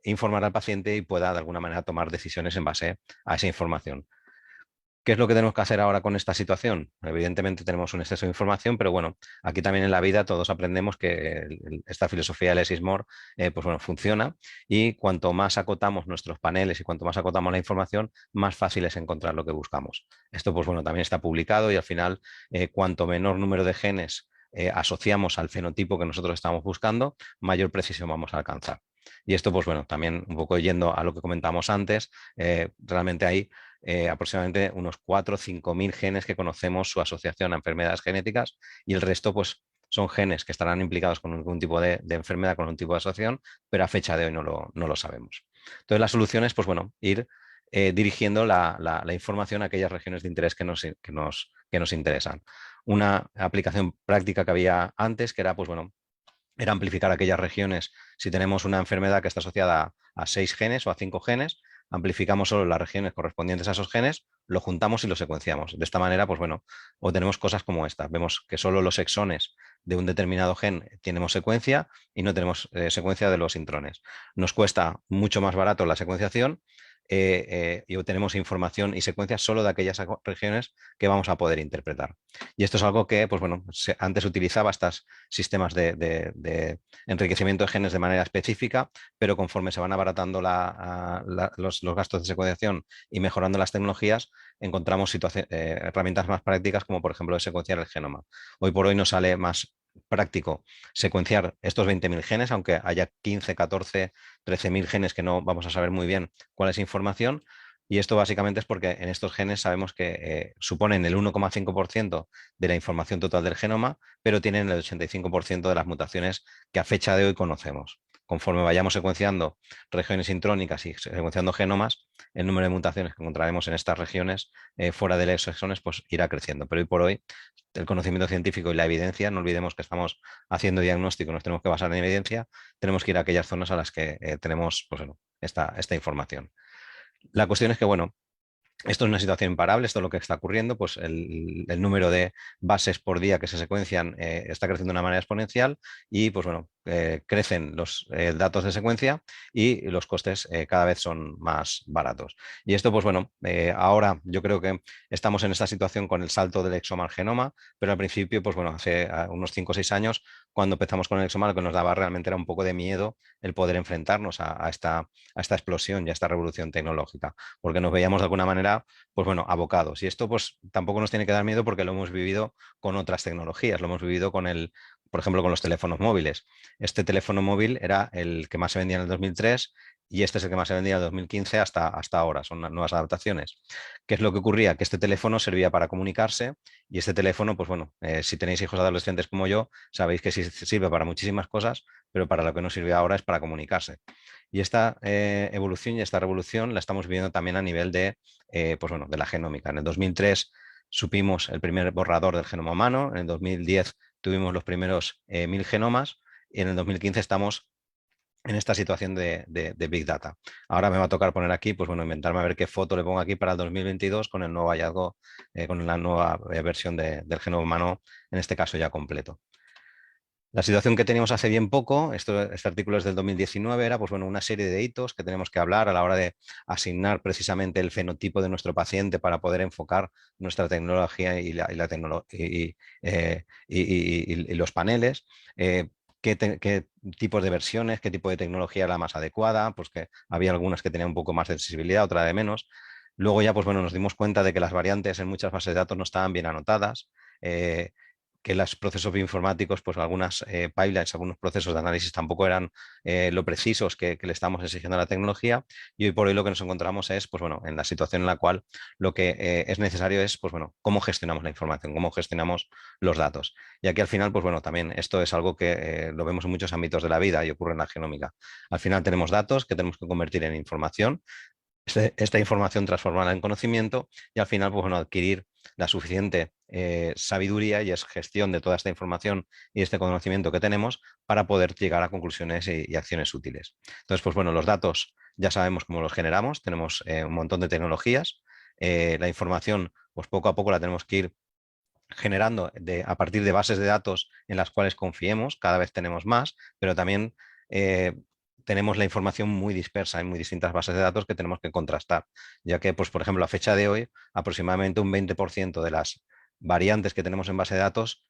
informar al paciente y pueda de alguna manera tomar decisiones en base a esa información. ¿Qué es lo que tenemos que hacer ahora con esta situación? Evidentemente tenemos un exceso de información, pero bueno, aquí también en la vida todos aprendemos que esta filosofía de Less is more, pues bueno, funciona y cuanto más acotamos nuestros paneles y cuanto más acotamos la información, más fácil es encontrar lo que buscamos. Esto, pues bueno, también está publicado y al final, cuanto menor número de genes asociamos al fenotipo que nosotros estamos buscando, mayor precisión vamos a alcanzar. Y esto, pues bueno, también un poco yendo a lo que comentamos antes, realmente hay aproximadamente unos 4 o 5 mil genes que conocemos su asociación a enfermedades genéticas y el resto pues son genes que estarán implicados con algún tipo de enfermedad, con un tipo de asociación, pero a fecha de hoy no lo sabemos. Entonces la solución es pues bueno, ir dirigiendo la información a aquellas regiones de interés que nos interesan. Una aplicación práctica que había antes, que era pues bueno, era amplificar aquellas regiones. Si tenemos una enfermedad que está asociada a 6 genes o a 5 genes, amplificamos solo las regiones correspondientes a esos genes, lo juntamos y lo secuenciamos. De esta manera, pues bueno, obtenemos cosas como esta. Vemos que solo los exones de un determinado gen tenemos secuencia y no tenemos secuencia de los intrones. Nos cuesta mucho más barato la secuenciación y obtenemos información y secuencias solo de aquellas regiones que vamos a poder interpretar. Y esto es algo que, pues bueno, antes utilizaba estos sistemas de enriquecimiento de genes de manera específica, pero conforme se van abaratando los gastos de secuenciación y mejorando las tecnologías, encontramos herramientas más prácticas como por ejemplo secuenciar el genoma. Hoy por hoy nos sale más práctico secuenciar estos 20.000 genes, aunque haya 15, 14, 13.000 genes que no vamos a saber muy bien cuál es información. Y esto básicamente es porque en estos genes sabemos que suponen el 1,5% de la información total del genoma, pero tienen el 85% de las mutaciones que a fecha de hoy conocemos. Conforme vayamos secuenciando regiones intrónicas y secuenciando genomas, el número de mutaciones que encontraremos en estas regiones fuera de los exones pues irá creciendo. Pero hoy por hoy el conocimiento científico y la evidencia, no olvidemos que estamos haciendo diagnóstico, nos tenemos que basar en evidencia, tenemos que ir a aquellas zonas a las que tenemos pues, bueno, esta información. La cuestión es que, bueno, esto es una situación imparable, esto es lo que está ocurriendo, pues el número de bases por día que se secuencian está creciendo de una manera exponencial y pues bueno, crecen los datos de secuencia y los costes cada vez son más baratos. Y esto pues bueno, ahora yo creo que estamos en esta situación con el salto del exoma al genoma, pero al principio pues bueno, hace unos 5 o 6 años cuando empezamos con el exoma lo que nos daba realmente era un poco de miedo el poder enfrentarnos a esta explosión y a esta revolución tecnológica, porque nos veíamos de alguna manera pues bueno, abocados. Y esto pues tampoco nos tiene que dar miedo porque lo hemos vivido con otras tecnologías, lo hemos vivido por ejemplo, con los teléfonos móviles. Este teléfono móvil era el que más se vendía en el 2003 y este es el que más se vendía en el 2015 hasta ahora, son nuevas adaptaciones. ¿Qué es lo que ocurría? Que este teléfono servía para comunicarse y este teléfono, pues bueno, si tenéis hijos adolescentes como yo, sabéis que sí sirve para muchísimas cosas, pero para lo que no sirve ahora es para comunicarse. Y esta evolución y esta revolución la estamos viviendo también a nivel pues bueno, de la genómica. En el 2003 supimos el primer borrador del genoma humano, en el 2010 tuvimos los primeros 1000 genomas y en el 2015 estamos en esta situación de Big Data. Ahora me va a tocar poner aquí, pues bueno, inventarme a ver qué foto le pongo aquí para el 2022 con el nuevo hallazgo, con la nueva versión del genoma humano, en este caso ya completo. La situación que teníamos hace bien poco, este artículo es del 2019, era pues, bueno, una serie de hitos que tenemos que hablar a la hora de asignar precisamente el fenotipo de nuestro paciente para poder enfocar nuestra tecnología y los paneles. Qué tipos de versiones, qué tipo de tecnología era la más adecuada, pues que había algunas que tenían un poco más de sensibilidad, otra de menos. Luego ya pues, bueno, nos dimos cuenta de que las variantes en muchas bases de datos no estaban bien anotadas. que los procesos bioinformáticos, pues algunas pipelines, algunos procesos de análisis tampoco eran lo precisos que le estamos exigiendo a la tecnología, y hoy por hoy lo que nos encontramos es, pues bueno, en la situación en la cual lo que es necesario es, pues bueno, cómo gestionamos la información, cómo gestionamos los datos. Y aquí al final, pues bueno, también esto es algo que lo vemos en muchos ámbitos de la vida y ocurre en la genómica. Al final tenemos datos que tenemos que convertir en información, esta información transformarla en conocimiento y al final, pues bueno, adquirir la suficiente sabiduría y es gestión de toda esta información y este conocimiento que tenemos para poder llegar a conclusiones y acciones útiles. Entonces, pues bueno, los datos ya sabemos cómo los generamos, tenemos un montón de tecnologías, la información, pues poco a poco la tenemos que ir generando a partir de bases de datos en las cuales confiemos, cada vez tenemos más, pero también eh, tenemos la información muy dispersa en muy distintas bases de datos que tenemos que contrastar, ya que, pues, por ejemplo, a fecha de hoy, aproximadamente un 20% de las variantes que tenemos en base de datos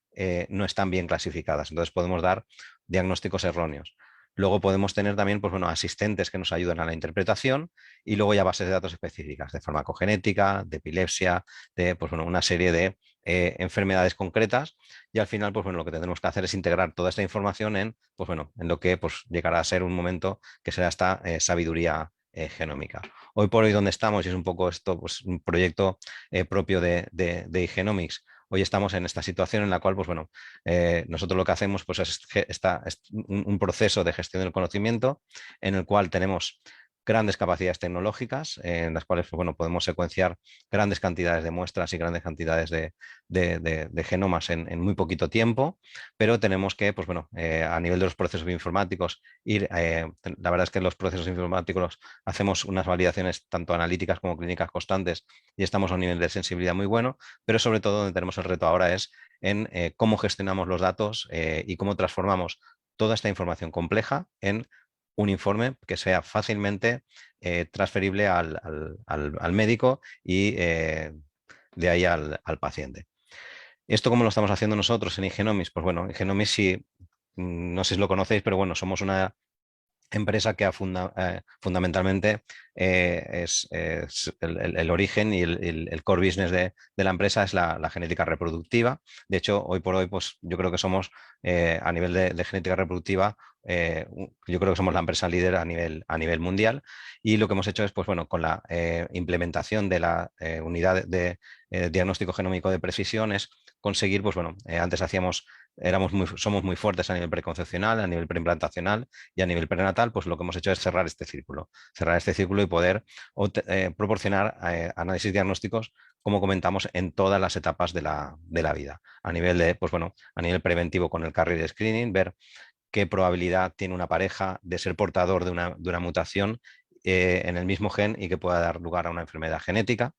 no están bien clasificadas, entonces podemos dar diagnósticos erróneos. Luego podemos tener también, pues bueno, asistentes que nos ayudan a la interpretación y luego ya bases de datos específicas de farmacogenética, de epilepsia, de, pues bueno, una serie de enfermedades concretas, y al final, pues bueno, lo que tendremos que hacer es integrar toda esta información en, pues bueno, en lo que pues llegará a ser un momento que será esta sabiduría genómica. Hoy por hoy donde estamos, y es un poco esto, pues un proyecto propio de eGenomics. Hoy estamos en esta situación en la cual, pues bueno, nosotros lo que hacemos pues es un proceso de gestión del conocimiento en el cual tenemos grandes capacidades tecnológicas en las cuales, pues bueno, podemos secuenciar grandes cantidades de muestras y grandes cantidades de genomas en muy poquito tiempo, pero tenemos que, pues bueno, a nivel de los procesos bioinformáticos, la verdad es que en los procesos informáticos hacemos unas validaciones tanto analíticas como clínicas constantes y estamos a un nivel de sensibilidad muy bueno, pero sobre todo donde tenemos el reto ahora es en cómo gestionamos los datos y cómo transformamos toda esta información compleja en un informe que sea fácilmente transferible al médico y de ahí al paciente. ¿Esto cómo lo estamos haciendo nosotros en Igenomics? Pues bueno, Igenomics sí, no sé si lo conocéis, pero bueno, somos una empresa que fundamentalmente es el origen y el core business de la empresa es la genética reproductiva. De hecho, hoy por hoy, pues yo creo que somos a nivel de genética reproductiva, yo creo que somos la empresa líder a nivel mundial, y lo que hemos hecho es, pues bueno, con la implementación de la unidad de diagnóstico genómico de precisión es conseguir, pues bueno, antes somos muy fuertes a nivel preconcepcional, a nivel preimplantacional y a nivel prenatal, pues lo que hemos hecho es cerrar este círculo y poder proporcionar análisis diagnósticos, como comentamos, en todas las etapas de la vida. A nivel pues bueno, a nivel preventivo con el carrier screening, ver qué probabilidad tiene una pareja de ser portador de una mutación en el mismo gen y que pueda dar lugar a una enfermedad genética.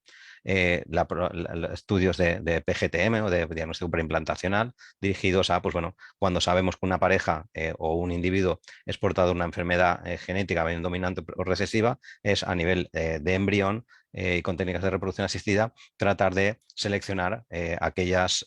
Estudios de PGTM o de diagnóstico preimplantacional dirigidos a, pues bueno, cuando sabemos que una pareja o un individuo es portador de una enfermedad genética bien dominante o recesiva, es a nivel de embrión y con técnicas de reproducción asistida, tratar de seleccionar aquellos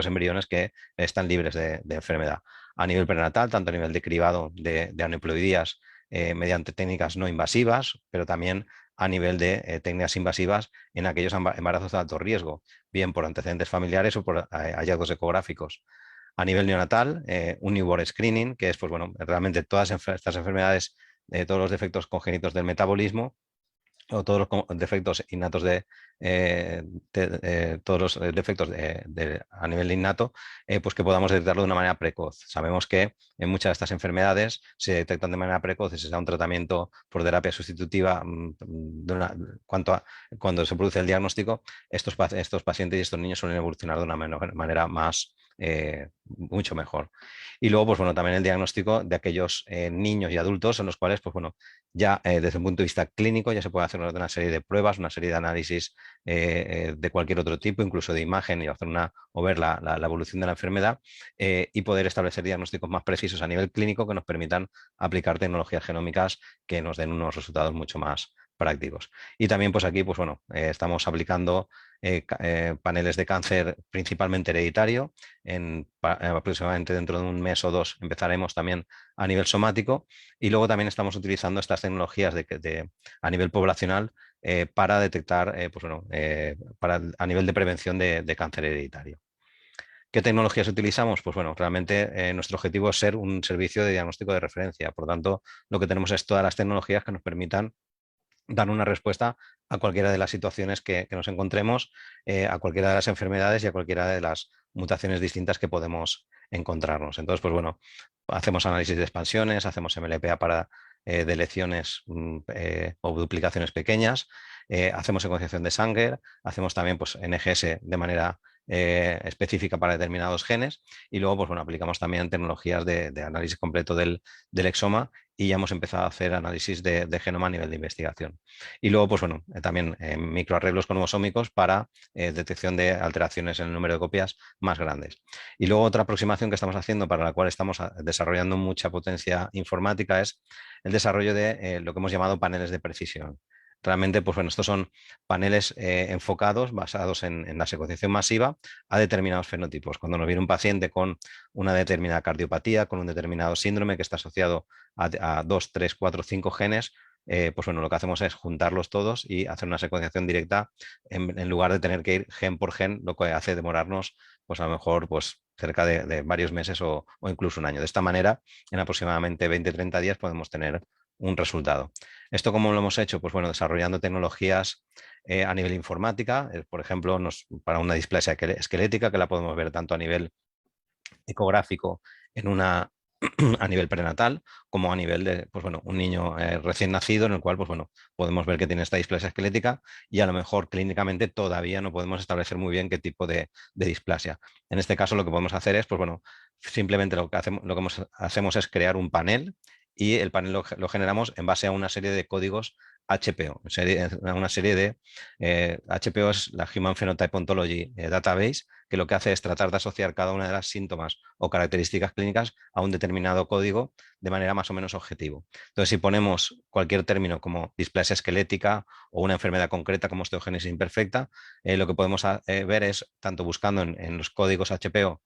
embriones que están libres de enfermedad. A nivel prenatal, tanto a nivel de cribado de aneuploidías mediante técnicas no invasivas, pero también a nivel de técnicas invasivas en aquellos embarazos de alto riesgo, bien por antecedentes familiares o por hallazgos ecográficos. A nivel neonatal, un newborn screening, que es, pues bueno, realmente todas estas enfermedades, todos los defectos congénitos del metabolismo o todos los defectos innatos todos los defectos a nivel innato, pues que podamos detectarlo de una manera precoz. Sabemos que en muchas de estas enfermedades se detectan de manera precoz y se da un tratamiento por terapia sustitutiva cuando se produce el diagnóstico, estos pacientes y estos niños suelen evolucionar de una manera más mucho mejor. Y luego, pues bueno, también el diagnóstico de aquellos niños y adultos en los cuales, pues bueno, ya desde un punto de vista clínico ya se puede hacer una serie de pruebas, una serie de análisis de cualquier otro tipo, incluso de imagen, y hacer o ver la evolución de la enfermedad y poder establecer diagnósticos más precisos a nivel clínico que nos permitan aplicar tecnologías genómicas que nos den unos resultados mucho más prácticos. Y también, pues aquí, pues bueno, estamos aplicando paneles de cáncer principalmente hereditario. Aproximadamente dentro de un mes o dos empezaremos también a nivel somático, y luego también estamos utilizando estas tecnologías a nivel poblacional para detectar, pues bueno, a nivel de prevención de cáncer hereditario. ¿Qué tecnologías utilizamos? Pues bueno, realmente nuestro objetivo es ser un servicio de diagnóstico de referencia. Por lo tanto, lo que tenemos es todas las tecnologías que nos permitan dar una respuesta a cualquiera de las situaciones que nos encontremos, a cualquiera de las enfermedades y a cualquiera de las mutaciones distintas que podemos encontrarnos. Entonces, pues bueno, hacemos análisis de expansiones, hacemos MLPA para deleciones o duplicaciones pequeñas, hacemos secuenciación de Sanger, hacemos también pues, NGS de manera específica para determinados genes y luego pues, bueno, aplicamos también tecnologías de análisis completo del exoma y ya hemos empezado a hacer análisis de genoma a nivel de investigación. Y luego, pues bueno, también microarreglos cromosómicos para detección de alteraciones en el número de copias más grandes. Y luego otra aproximación que estamos haciendo para la cual estamos desarrollando mucha potencia informática es el desarrollo de lo que hemos llamado paneles de precisión. Realmente, pues bueno, estos son paneles enfocados, basados en la secuenciación masiva a determinados fenotipos. Cuando nos viene un paciente con una determinada cardiopatía, con un determinado síndrome que está asociado a 2, 3, 4, 5 genes, pues bueno, lo que hacemos es juntarlos todos y hacer una secuenciación directa en lugar de tener que ir gen por gen, lo que hace demorarnos, pues a lo mejor, pues cerca de varios meses o incluso un año. De esta manera, en aproximadamente 20-30 días podemos tener un resultado. ¿Esto cómo lo hemos hecho? Pues bueno, desarrollando tecnologías a nivel informática, por ejemplo, para una displasia esquelética, que la podemos ver tanto a nivel ecográfico en una a nivel prenatal como a nivel de pues bueno, un niño recién nacido en el cual pues bueno, podemos ver que tiene esta displasia esquelética y a lo mejor clínicamente todavía no podemos establecer muy bien qué tipo de displasia. En este caso lo que podemos hacer es pues bueno, simplemente hacemos es crear un panel y el panel lo generamos en base a una serie de códigos HPO, una serie de HPO es la Human Phenotype Ontology Database, que lo que hace es tratar de asociar cada una de las síntomas o características clínicas a un determinado código de manera más o menos objetivo. Entonces, si ponemos cualquier término como displasia esquelética o una enfermedad concreta como osteogénesis imperfecta, lo que podemos ver es, tanto buscando en los códigos HPO,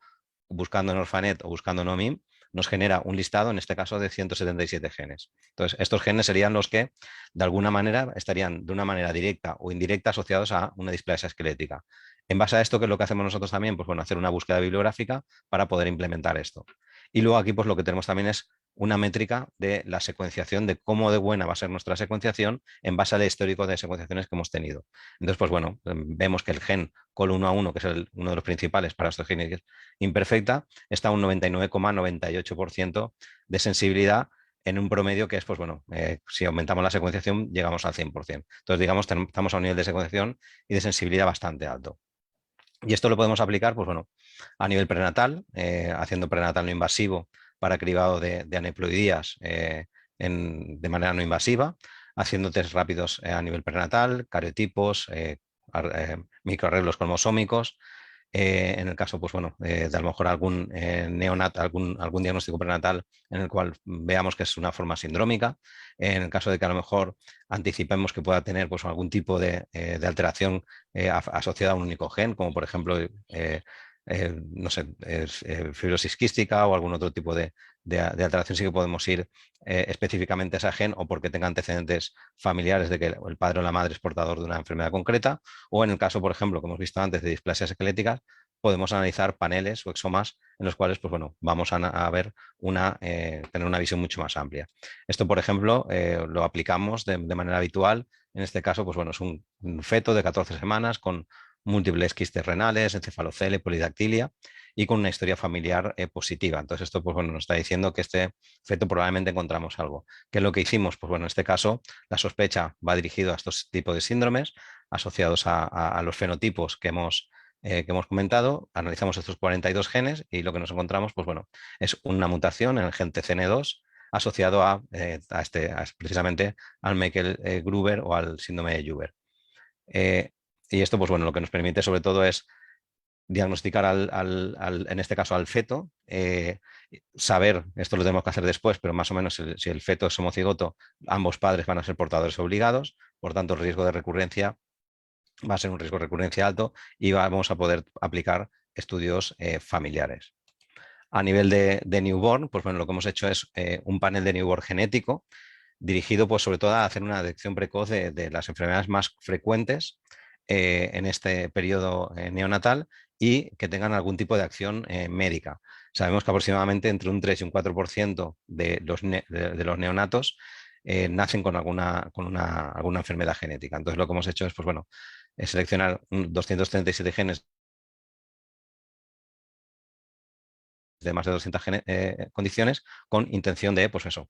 buscando en Orphanet o buscando en OMIM, nos genera un listado, en este caso, de 177 genes. Entonces, estos genes serían los que, de alguna manera, estarían de una manera directa o indirecta asociados a una displasia esquelética. En base a esto, ¿qué es lo que hacemos nosotros también? Pues bueno, hacer una búsqueda bibliográfica para poder implementar esto. Y luego aquí, pues lo que tenemos también es una métrica de la secuenciación, de cómo de buena va a ser nuestra secuenciación en base al histórico de secuenciaciones que hemos tenido. Entonces, pues bueno, vemos que el gen COL1A1, que es uno de los principales para osteogénesis imperfecta, está a un 99,98% de sensibilidad en un promedio que es, pues bueno, si aumentamos la secuenciación llegamos al 100%. Entonces, digamos, estamos a un nivel de secuenciación y de sensibilidad bastante alto. Y esto lo podemos aplicar, pues bueno, a nivel prenatal, haciendo prenatal no invasivo para cribado de aneuploidías de manera no invasiva, haciendo test rápidos a nivel prenatal, cariotipos, microarreglos cromosómicos, en el caso, pues bueno, de a lo mejor algún neonat, algún diagnóstico prenatal en el cual veamos que es una forma sindrómica, en el caso de que a lo mejor anticipemos que pueda tener pues, algún tipo de alteración asociada a un único gen, como por ejemplo, no sé, fibrosis quística o algún otro tipo de alteración, sí que podemos ir específicamente a ese gen o porque tenga antecedentes familiares de que el padre o la madre es portador de una enfermedad concreta, o en el caso, por ejemplo, que hemos visto antes de displasias esqueléticas, podemos analizar paneles o exomas en los cuales, pues bueno, vamos a ver tener una visión mucho más amplia. Esto, por ejemplo, lo aplicamos de manera habitual. En este caso, pues bueno, es un feto de 14 semanas con múltiples quistes renales, encefalocelia, polidactilia y con una historia familiar positiva. Entonces, esto pues, bueno, nos está diciendo que este feto probablemente encontramos algo. ¿Qué es lo que hicimos? Pues bueno, en este caso, la sospecha va dirigido a estos tipos de síndromes asociados a los fenotipos que hemos comentado. Analizamos estos 42 genes y lo que nos encontramos, pues bueno, es una mutación en el gen TCN2 asociado precisamente al Michael Gruber o al síndrome de Gruber. Y esto, pues bueno, lo que nos permite sobre todo es diagnosticar en este caso al feto, saber, esto lo tenemos que hacer después, pero más o menos si el feto es homocigoto, ambos padres van a ser portadores obligados, por tanto el riesgo de recurrencia va a ser un riesgo de recurrencia alto y vamos a poder aplicar estudios familiares. A nivel de newborn, pues bueno, lo que hemos hecho es un panel de newborn genético dirigido pues sobre todo a hacer una detección precoz de las enfermedades más frecuentes en este periodo neonatal y que tengan algún tipo de acción médica. Sabemos que aproximadamente entre un 3 y un 4% de los neonatos nacen con alguna enfermedad genética. Entonces lo que hemos hecho es, pues bueno, seleccionar 237 genes de más de 200 condiciones con intención de, pues eso,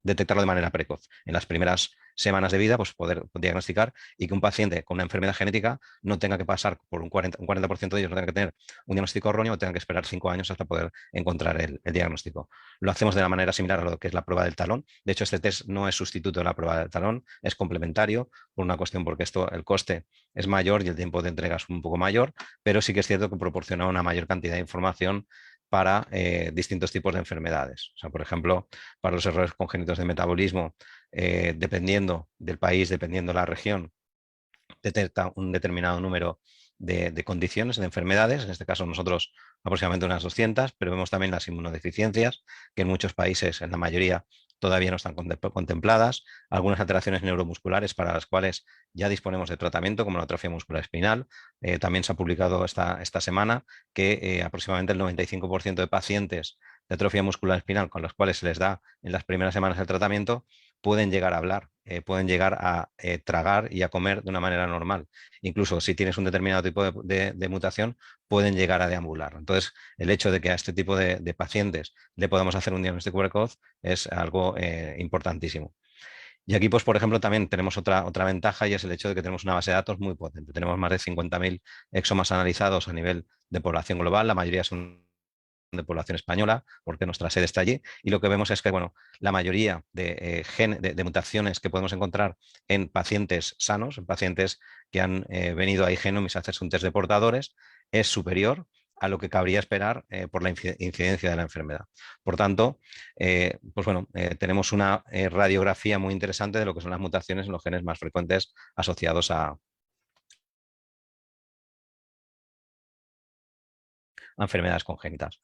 detectarlo de manera precoz. En las primeras semanas de vida, pues poder diagnosticar y que un paciente con una enfermedad genética no tenga que pasar por un 40% de ellos, no tenga que tener un diagnóstico erróneo o tenga que esperar 5 años hasta poder encontrar el diagnóstico. Lo hacemos de la manera similar a lo que es la prueba del talón. De hecho, este test no es sustituto de la prueba del talón, es complementario por una cuestión porque esto, el coste es mayor y el tiempo de entrega es un poco mayor, pero sí que es cierto que proporciona una mayor cantidad de información para distintos tipos de enfermedades. O sea, por ejemplo, para los errores congénitos de metabolismo, dependiendo del país, dependiendo de la región, detecta un determinado número de condiciones, de enfermedades. En este caso nosotros aproximadamente unas 200, pero vemos también las inmunodeficiencias, que en muchos países, en la mayoría, todavía no están contempladas. Algunas alteraciones neuromusculares para las cuales ya disponemos de tratamiento, como la atrofia muscular espinal. También se ha publicado esta semana que aproximadamente el 95% de pacientes de atrofia muscular espinal con los cuales se les da en las primeras semanas el tratamiento pueden llegar a hablar, pueden llegar a tragar y a comer de una manera normal. Incluso si tienes un determinado tipo de mutación, pueden llegar a deambular. Entonces, el hecho de que a este tipo de pacientes le podamos hacer un diagnóstico precoz es algo importantísimo. Y aquí, pues, por ejemplo, también tenemos otra ventaja y es el hecho de que tenemos una base de datos muy potente. Tenemos más de 50.000 exomas analizados a nivel de población global, la mayoría son de población española, porque nuestra sede está allí, y lo que vemos es que, bueno, la mayoría de mutaciones que podemos encontrar en pacientes sanos, en pacientes que han venido a iGenomics a hacerse un test de portadores, es superior a lo que cabría esperar por la incidencia de la enfermedad. Por tanto, pues bueno, tenemos una radiografía muy interesante de lo que son las mutaciones en los genes más frecuentes asociados a enfermedades congénitas.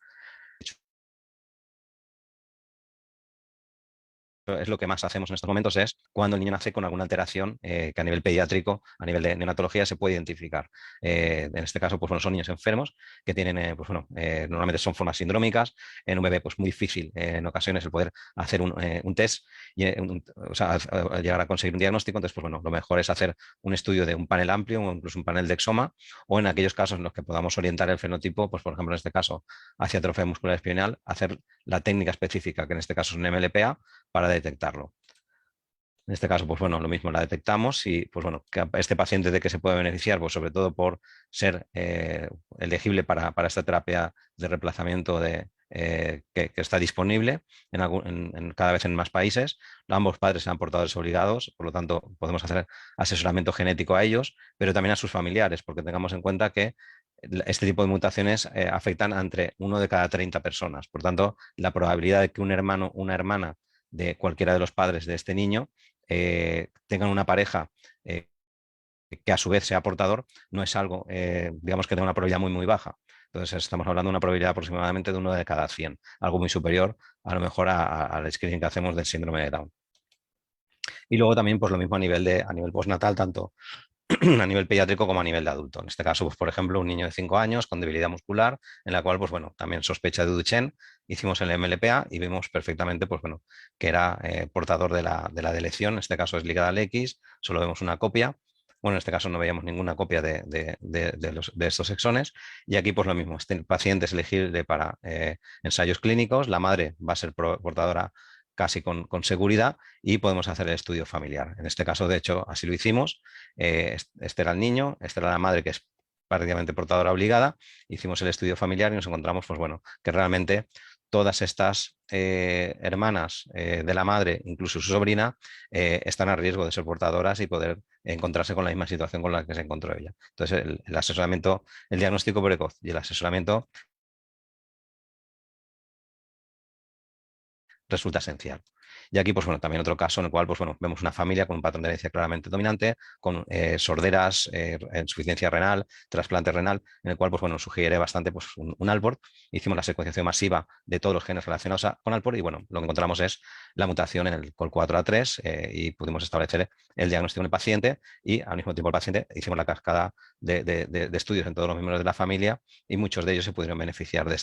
Es lo que más hacemos en estos momentos es cuando el niño nace con alguna alteración que a nivel pediátrico, a nivel de neonatología, se puede identificar. En este caso, pues bueno, son niños enfermos que tienen, pues bueno, normalmente son formas sindrómicas. En un bebé, pues muy difícil en ocasiones el poder hacer un test y o sea, llegar a conseguir un diagnóstico. Entonces, pues bueno, lo mejor es hacer un estudio de un panel amplio o incluso un panel de exoma, o en aquellos casos en los que podamos orientar el fenotipo, pues por ejemplo, en este caso, hacia atrofia muscular espinal, hacer la técnica específica, que en este caso es un MLPA, para detectarlo. En este caso, pues bueno, lo mismo la detectamos y, pues bueno, que este paciente de que se puede beneficiar, pues sobre todo por ser elegible para esta terapia de reemplazamiento que está disponible cada vez en más países. Ambos padres sean portadores obligados, por lo tanto, podemos hacer asesoramiento genético a ellos, pero también a sus familiares, porque tengamos en cuenta que este tipo de mutaciones afectan a entre 1 de cada 30 personas. Por tanto, la probabilidad de que un hermano o una hermana de cualquiera de los padres de este niño tengan una pareja que a su vez sea portador, no es algo, digamos, que tenga una probabilidad muy, muy baja. Entonces estamos hablando de una probabilidad aproximadamente de 1 de cada 100, algo muy superior a lo mejor al screening que hacemos del síndrome de Down. Y luego también, pues lo mismo a nivel postnatal, tanto a nivel pediátrico como a nivel de adulto. En este caso, pues, por ejemplo, un niño de 5 años con debilidad muscular, en la cual, pues bueno, también sospecha de Duchenne, hicimos el MLPA y vimos perfectamente, pues bueno, que era portador de la deleción, en este caso es ligada al X, solo vemos una copia. Bueno, en este caso no veíamos ninguna copia de estos exones. Y aquí, pues lo mismo, este paciente es elegible para ensayos clínicos, la madre va a ser portadora casi con seguridad y podemos hacer el estudio familiar. En este caso, de hecho, así lo hicimos. Este era el niño, esta era la madre que es prácticamente portadora obligada. Hicimos el estudio familiar y nos encontramos, pues bueno, que realmente todas estas hermanas de la madre, incluso su sobrina, están a riesgo de ser portadoras y poder encontrarse con la misma situación con la que se encontró ella. Entonces, el asesoramiento, el diagnóstico precoz y el asesoramiento resulta esencial. Y aquí, pues bueno, también otro caso en el cual, pues bueno, vemos una familia con un patrón de herencia claramente dominante, con sorderas, insuficiencia renal, trasplante renal, en el cual, pues bueno, sugiere bastante pues, un Alport. Hicimos la secuenciación masiva de todos los genes relacionados con Alport y bueno, lo que encontramos es la mutación en el COL4A3 y pudimos establecer el diagnóstico en el paciente y al mismo tiempo el paciente hicimos la cascada de estudios en todos los miembros de la familia y muchos de ellos se pudieron beneficiar de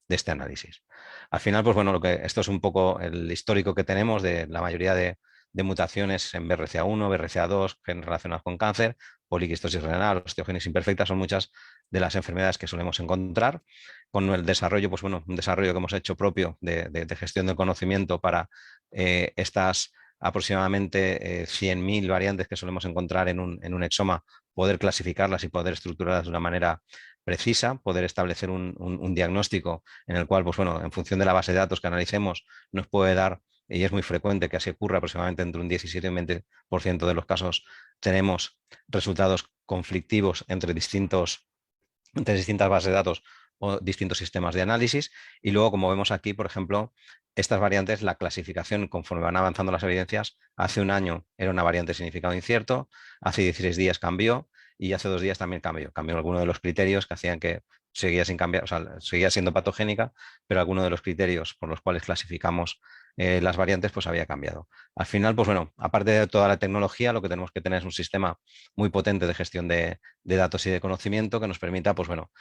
este análisis. Al final, pues bueno, esto es un poco el histórico que tenemos de la mayoría de mutaciones en BRCA1, BRCA2, genes relacionados con cáncer, poliquistosis renal, osteogénesis imperfecta, son muchas de las enfermedades que solemos encontrar. Con el desarrollo, pues bueno, un desarrollo que hemos hecho propio de gestión del conocimiento para estas aproximadamente 100.000 variantes que solemos encontrar en un exoma, poder clasificarlas y poder estructurarlas de una manera precisa, poder establecer un diagnóstico en el cual, pues bueno, en función de la base de datos que analicemos, nos puede dar, y es muy frecuente que así ocurra, aproximadamente entre un 17 y un 20% de los casos tenemos resultados conflictivos entre distintas bases de datos o distintos sistemas de análisis. Y luego, como vemos aquí, por ejemplo, estas variantes, la clasificación conforme van avanzando las evidencias, hace un año era una variante de significado incierto, hace 16 días cambió y hace 2 días también cambió. Cambió alguno de los criterios que hacían que seguía sin cambiar, o sea, seguía siendo patogénica, pero alguno de los criterios por los cuales clasificamos las variantes pues había cambiado. Al final, pues bueno, aparte de toda la tecnología, lo que tenemos que tener es un sistema muy potente de gestión de datos y de conocimiento que nos permita, pues bueno,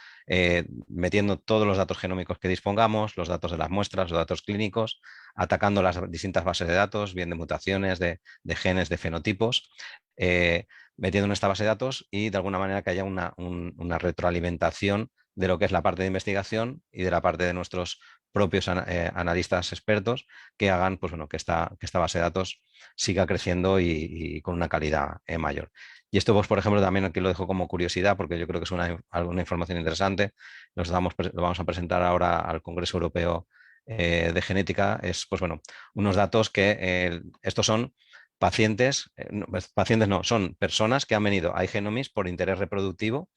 metiendo todos los datos genómicos que dispongamos, los datos de las muestras, los datos clínicos, atacando las distintas bases de datos, bien de mutaciones, de genes, de fenotipos, metiendo en esta base de datos y de alguna manera que haya una retroalimentación de lo que es la parte de investigación y de la parte de nuestros propios analistas expertos que hagan pues bueno, que esta base de datos siga creciendo y con una calidad mayor. Y esto, pues, por ejemplo, también aquí lo dejo como curiosidad porque yo creo que es alguna información interesante. Lo vamos a presentar ahora al Congreso Europeo de Genética. Es, pues bueno, unos datos que estos son pacientes no, son personas que han venido a iGenomics por interés reproductivo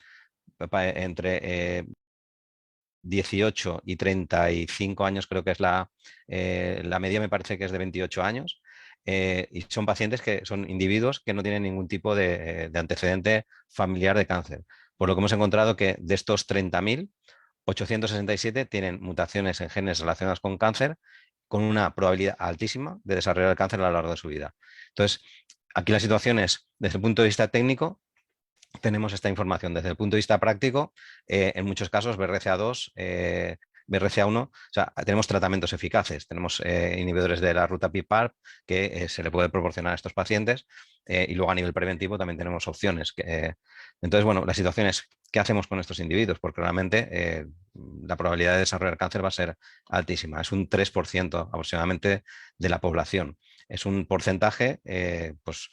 entre 18 y 35 años, creo que es la media, me parece que es de 28 años, y son pacientes que son individuos que no tienen ningún tipo de antecedente familiar de cáncer. Por lo que hemos encontrado que de estos 30.000, 867 tienen mutaciones en genes relacionados con cáncer, con una probabilidad altísima de desarrollar el cáncer a lo largo de su vida. Entonces, aquí la situación es, desde el punto de vista técnico, tenemos esta información. Desde el punto de vista práctico, en muchos casos BRCA2, BRCA1, o sea, tenemos tratamientos eficaces, tenemos inhibidores de la ruta PPAR que se le puede proporcionar a estos pacientes y luego a nivel preventivo también tenemos opciones. Entonces, bueno, la situación es, ¿qué hacemos con estos individuos? Porque realmente la probabilidad de desarrollar cáncer va a ser altísima, es un 3% aproximadamente de la población. Es un porcentaje, pues,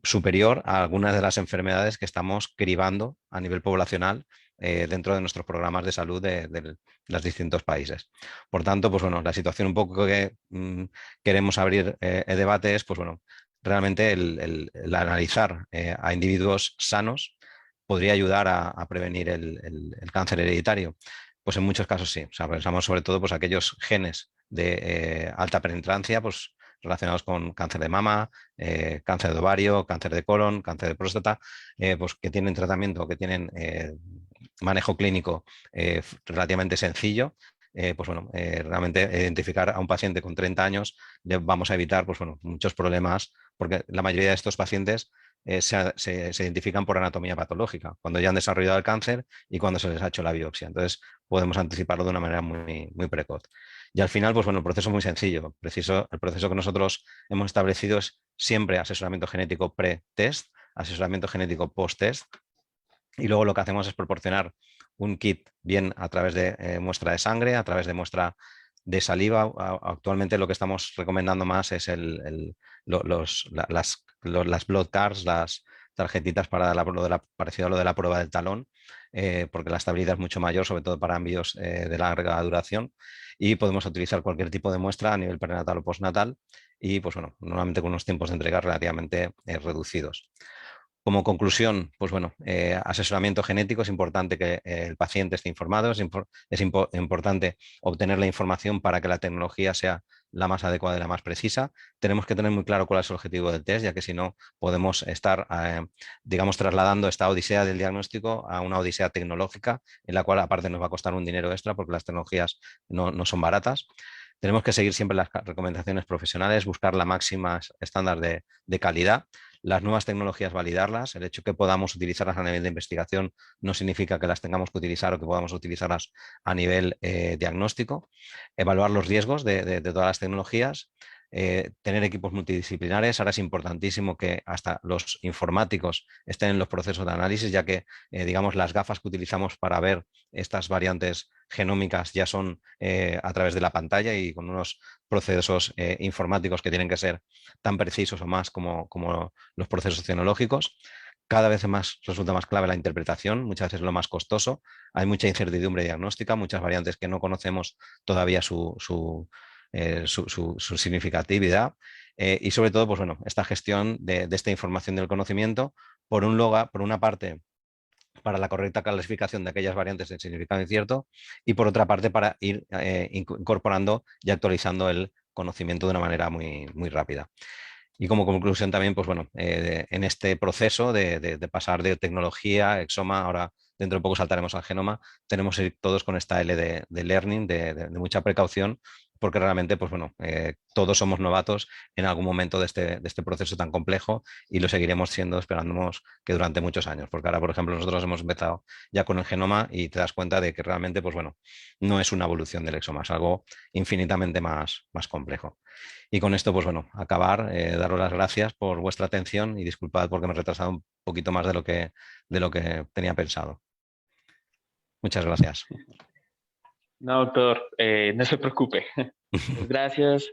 superior a algunas de las enfermedades que estamos cribando a nivel poblacional dentro de nuestros programas de salud de los distintos países. Por tanto, pues bueno, la situación un poco que queremos abrir el debate es, pues bueno, realmente el analizar a individuos sanos podría ayudar a prevenir el cáncer hereditario. Pues en muchos casos sí. O sea, pensamos sobre todo pues, aquellos genes de alta penetrancia, pues relacionados con cáncer de mama, cáncer de ovario, cáncer de colon, cáncer de próstata, pues que tienen tratamiento, que tienen manejo clínico relativamente sencillo. Pues bueno, realmente identificar a un paciente con 30 años le vamos a evitar pues bueno, muchos problemas porque la mayoría de estos pacientes se identifican por anatomía patológica, cuando ya han desarrollado el cáncer y cuando se les ha hecho la biopsia. Entonces podemos anticiparlo de una manera muy, muy precoz. Y al final, pues bueno, el proceso es muy sencillo. El proceso que nosotros hemos establecido es siempre asesoramiento genético pre-test, asesoramiento genético post-test, y luego lo que hacemos es proporcionar un kit bien a través de muestra de sangre, a través de muestra de saliva. Actualmente lo que estamos recomendando más es las blood cards, las tarjetitas para parecido a lo de la prueba del talón, porque la estabilidad es mucho mayor, sobre todo para envíos de larga duración. Y podemos utilizar cualquier tipo de muestra a nivel prenatal o postnatal y, pues bueno, normalmente con unos tiempos de entrega relativamente reducidos. Como conclusión, pues bueno, asesoramiento genético, es importante que el paciente esté informado, importante obtener la información para que la tecnología sea la más adecuada y la más precisa. Tenemos que tener muy claro cuál es el objetivo del test, ya que si no podemos estar, digamos, trasladando esta odisea del diagnóstico a una odisea tecnológica, en la cual aparte nos va a costar un dinero extra porque las tecnologías no son baratas. Tenemos que seguir siempre las recomendaciones profesionales, buscar la máxima estándar de calidad, las nuevas tecnologías validarlas. El hecho que podamos utilizarlas a nivel de investigación no significa que las tengamos que utilizar o que podamos utilizarlas a nivel diagnóstico. Evaluar los riesgos de todas las tecnologías. Tener equipos multidisciplinares. Ahora es importantísimo que hasta los informáticos estén en los procesos de análisis, ya que, digamos, las gafas que utilizamos para ver estas variantes genómicas ya son a través de la pantalla y con unos procesos informáticos que tienen que ser tan precisos o más como los procesos tecnológicos. Cada vez más resulta más clave la interpretación, muchas veces lo más costoso. Hay mucha incertidumbre diagnóstica, muchas variantes que no conocemos todavía su significatividad. Y sobre todo, pues bueno, esta gestión de esta información del conocimiento, por una parte, para la correcta clasificación de aquellas variantes de significado incierto y por otra parte para ir incorporando y actualizando el conocimiento de una manera muy rápida. Y como conclusión también, pues bueno, en este proceso de pasar de tecnología, exoma, ahora dentro de poco saltaremos al genoma, tenemos que ir todos con esta L de learning, de mucha precaución, porque realmente, pues bueno, todos somos novatos en algún momento de este proceso tan complejo y lo seguiremos siendo, esperándonos que durante muchos años, porque ahora, por ejemplo, nosotros hemos empezado ya con el genoma y te das cuenta de que realmente, pues bueno, no es una evolución del exoma, es algo infinitamente más complejo. Y con esto, pues bueno, acabar, daros las gracias por vuestra atención y disculpad porque me he retrasado un poquito más de lo que tenía pensado. Muchas gracias. No, doctor, no se preocupe. Muchas gracias.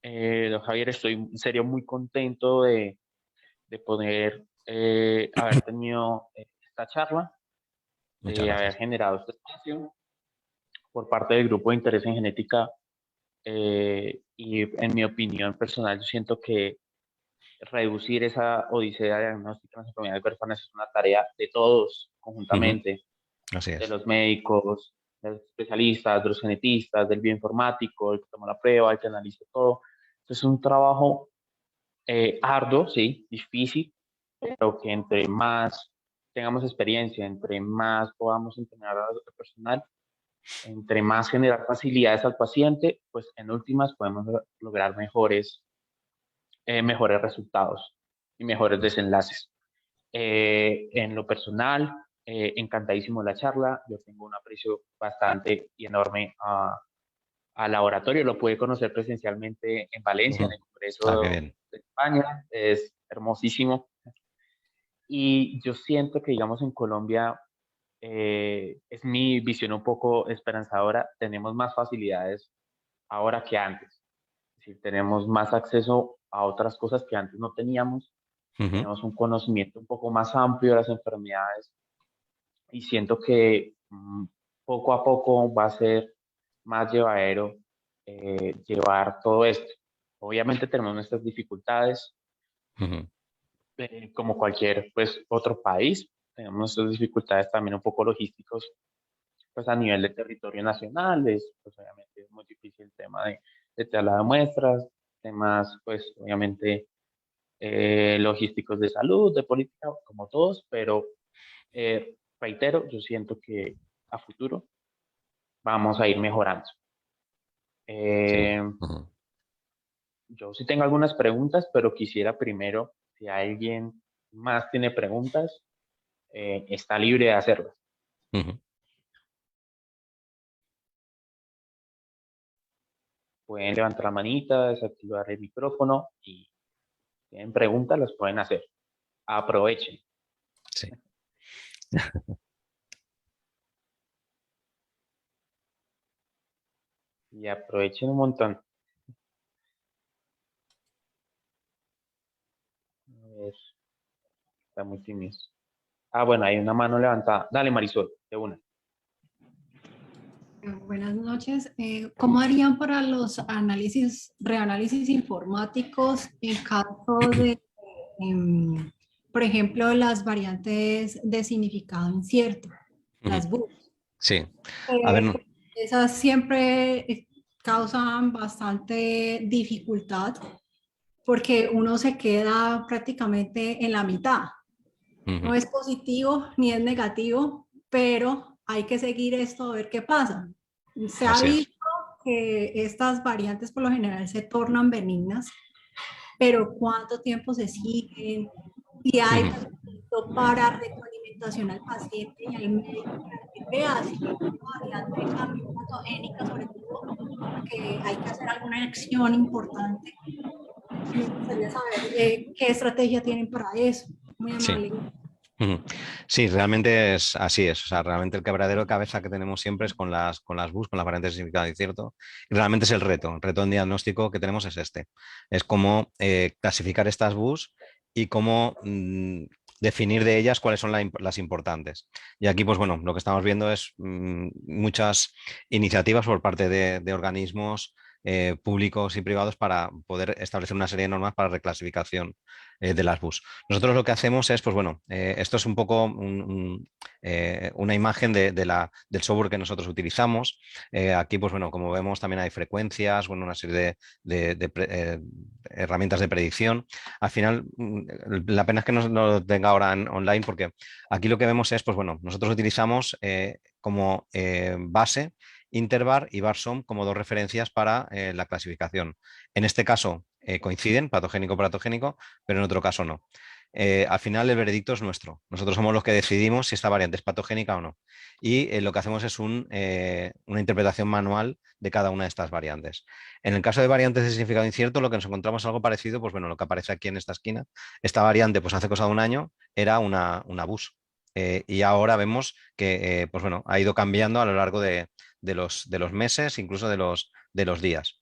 Don Javier, estoy en serio muy contento de poder haber tenido esta charla, Muchas de haber gracias. generado este espacio por parte del Grupo de Interés en Genética. Y en mi opinión personal, yo siento que reducir esa odisea diagnóstica en las enfermedades huérfanas es una tarea de todos Ujú. conjuntamente, Así de es. los médicos, de los especialistas, de los genetistas, del bioinformático, el que toma la prueba, el que analiza todo. Entonces es un trabajo arduo, sí, difícil, pero que entre más tengamos experiencia, entre más podamos entrenar al personal, entre más generar facilidades al paciente, pues en últimas podemos lograr mejores resultados y mejores desenlaces. En lo personal, encantadísimo de la charla. Yo tengo un aprecio bastante y enorme al laboratorio. Lo pude conocer presencialmente en Valencia, en Ujú. el Ah, qué Congreso bien. de España. Es hermosísimo. Y yo siento que, digamos, en Colombia es mi visión un poco esperanzadora. Tenemos más facilidades ahora que antes. Es decir, tenemos más acceso a otras cosas que antes no teníamos. Ujú. Tenemos un conocimiento un poco más amplio de las enfermedades y siento que poco a poco va a ser más llevadero llevar todo esto. Obviamente tenemos nuestras dificultades, Ujú. como cualquier pues, otro país. Tenemos nuestras dificultades también un poco logísticos, pues a nivel de territorio nacional. Pues obviamente es muy difícil el tema de traslado de muestras, temas pues obviamente logísticos de salud, de política, como todos, pero reitero, yo siento que a futuro vamos a ir mejorando. Sí. Eh, Ujú. yo sí tengo algunas preguntas, pero quisiera primero, si alguien más tiene preguntas, está libre de hacerlas. Ujú. Pueden levantar la manita, desactivar el micrófono y si tienen preguntas, las pueden hacer. Aprovechen Sí. y aprovechen un montón. A ver, está muy tímido. Ah, bueno, hay una mano levantada. Dale, Marisol, de una. Buenas noches. ¿Cómo harían para los reanálisis informáticos en caso de por ejemplo, las variantes de significado incierto, Ujú. las BU. Sí, a ver, Pues, esas siempre causan bastante dificultad porque uno se queda prácticamente en la mitad. ujú. No es positivo ni es negativo, pero hay que seguir esto a ver qué pasa. Se ha Así es. visto que estas variantes por lo general se tornan benignas, pero ¿cuánto tiempo se siguen? Si hay Ujú. tratamiento para retroalimentación al paciente y al médico para que vea si esta variante cambio patogénica, sobre todo porque hay que hacer alguna acción importante. Me gustaría saber qué estrategia tienen para eso. Muy Sí. amable. Ujú. Sí, realmente es así es. O sea, realmente el quebradero de cabeza que tenemos siempre es con las BUS, con las variantes de significado incierto. Y realmente es el reto. El reto en diagnóstico que tenemos es este. Es cómo clasificar estas BUS y cómo definir de ellas cuáles son las importantes. Y aquí, pues bueno, lo que estamos viendo es muchas iniciativas por parte de organismos públicos y privados para poder establecer una serie de normas para reclasificación de las BUS. Nosotros lo que hacemos es, pues bueno, esto es un poco una imagen del software que nosotros utilizamos. Aquí, pues bueno, como vemos, también hay frecuencias, bueno, una serie de herramientas de predicción. Al final, la pena es que no lo tenga ahora online, porque aquí lo que vemos es, pues bueno, nosotros utilizamos como base Intervar y Barsom como dos referencias para la clasificación. En este caso coinciden, patogénico-patogénico, pero en otro caso no. Al final el veredicto es nuestro. Nosotros somos los que decidimos si esta variante es patogénica o no. Y lo que hacemos es una interpretación manual de cada una de estas variantes. En el caso de variantes de significado incierto, lo que nos encontramos es algo parecido, pues bueno, lo que aparece aquí en esta esquina. Esta variante, pues hace cosa de un año, era una BUS. Y ahora vemos que pues bueno, ha ido cambiando a lo largo de los meses, incluso de los días.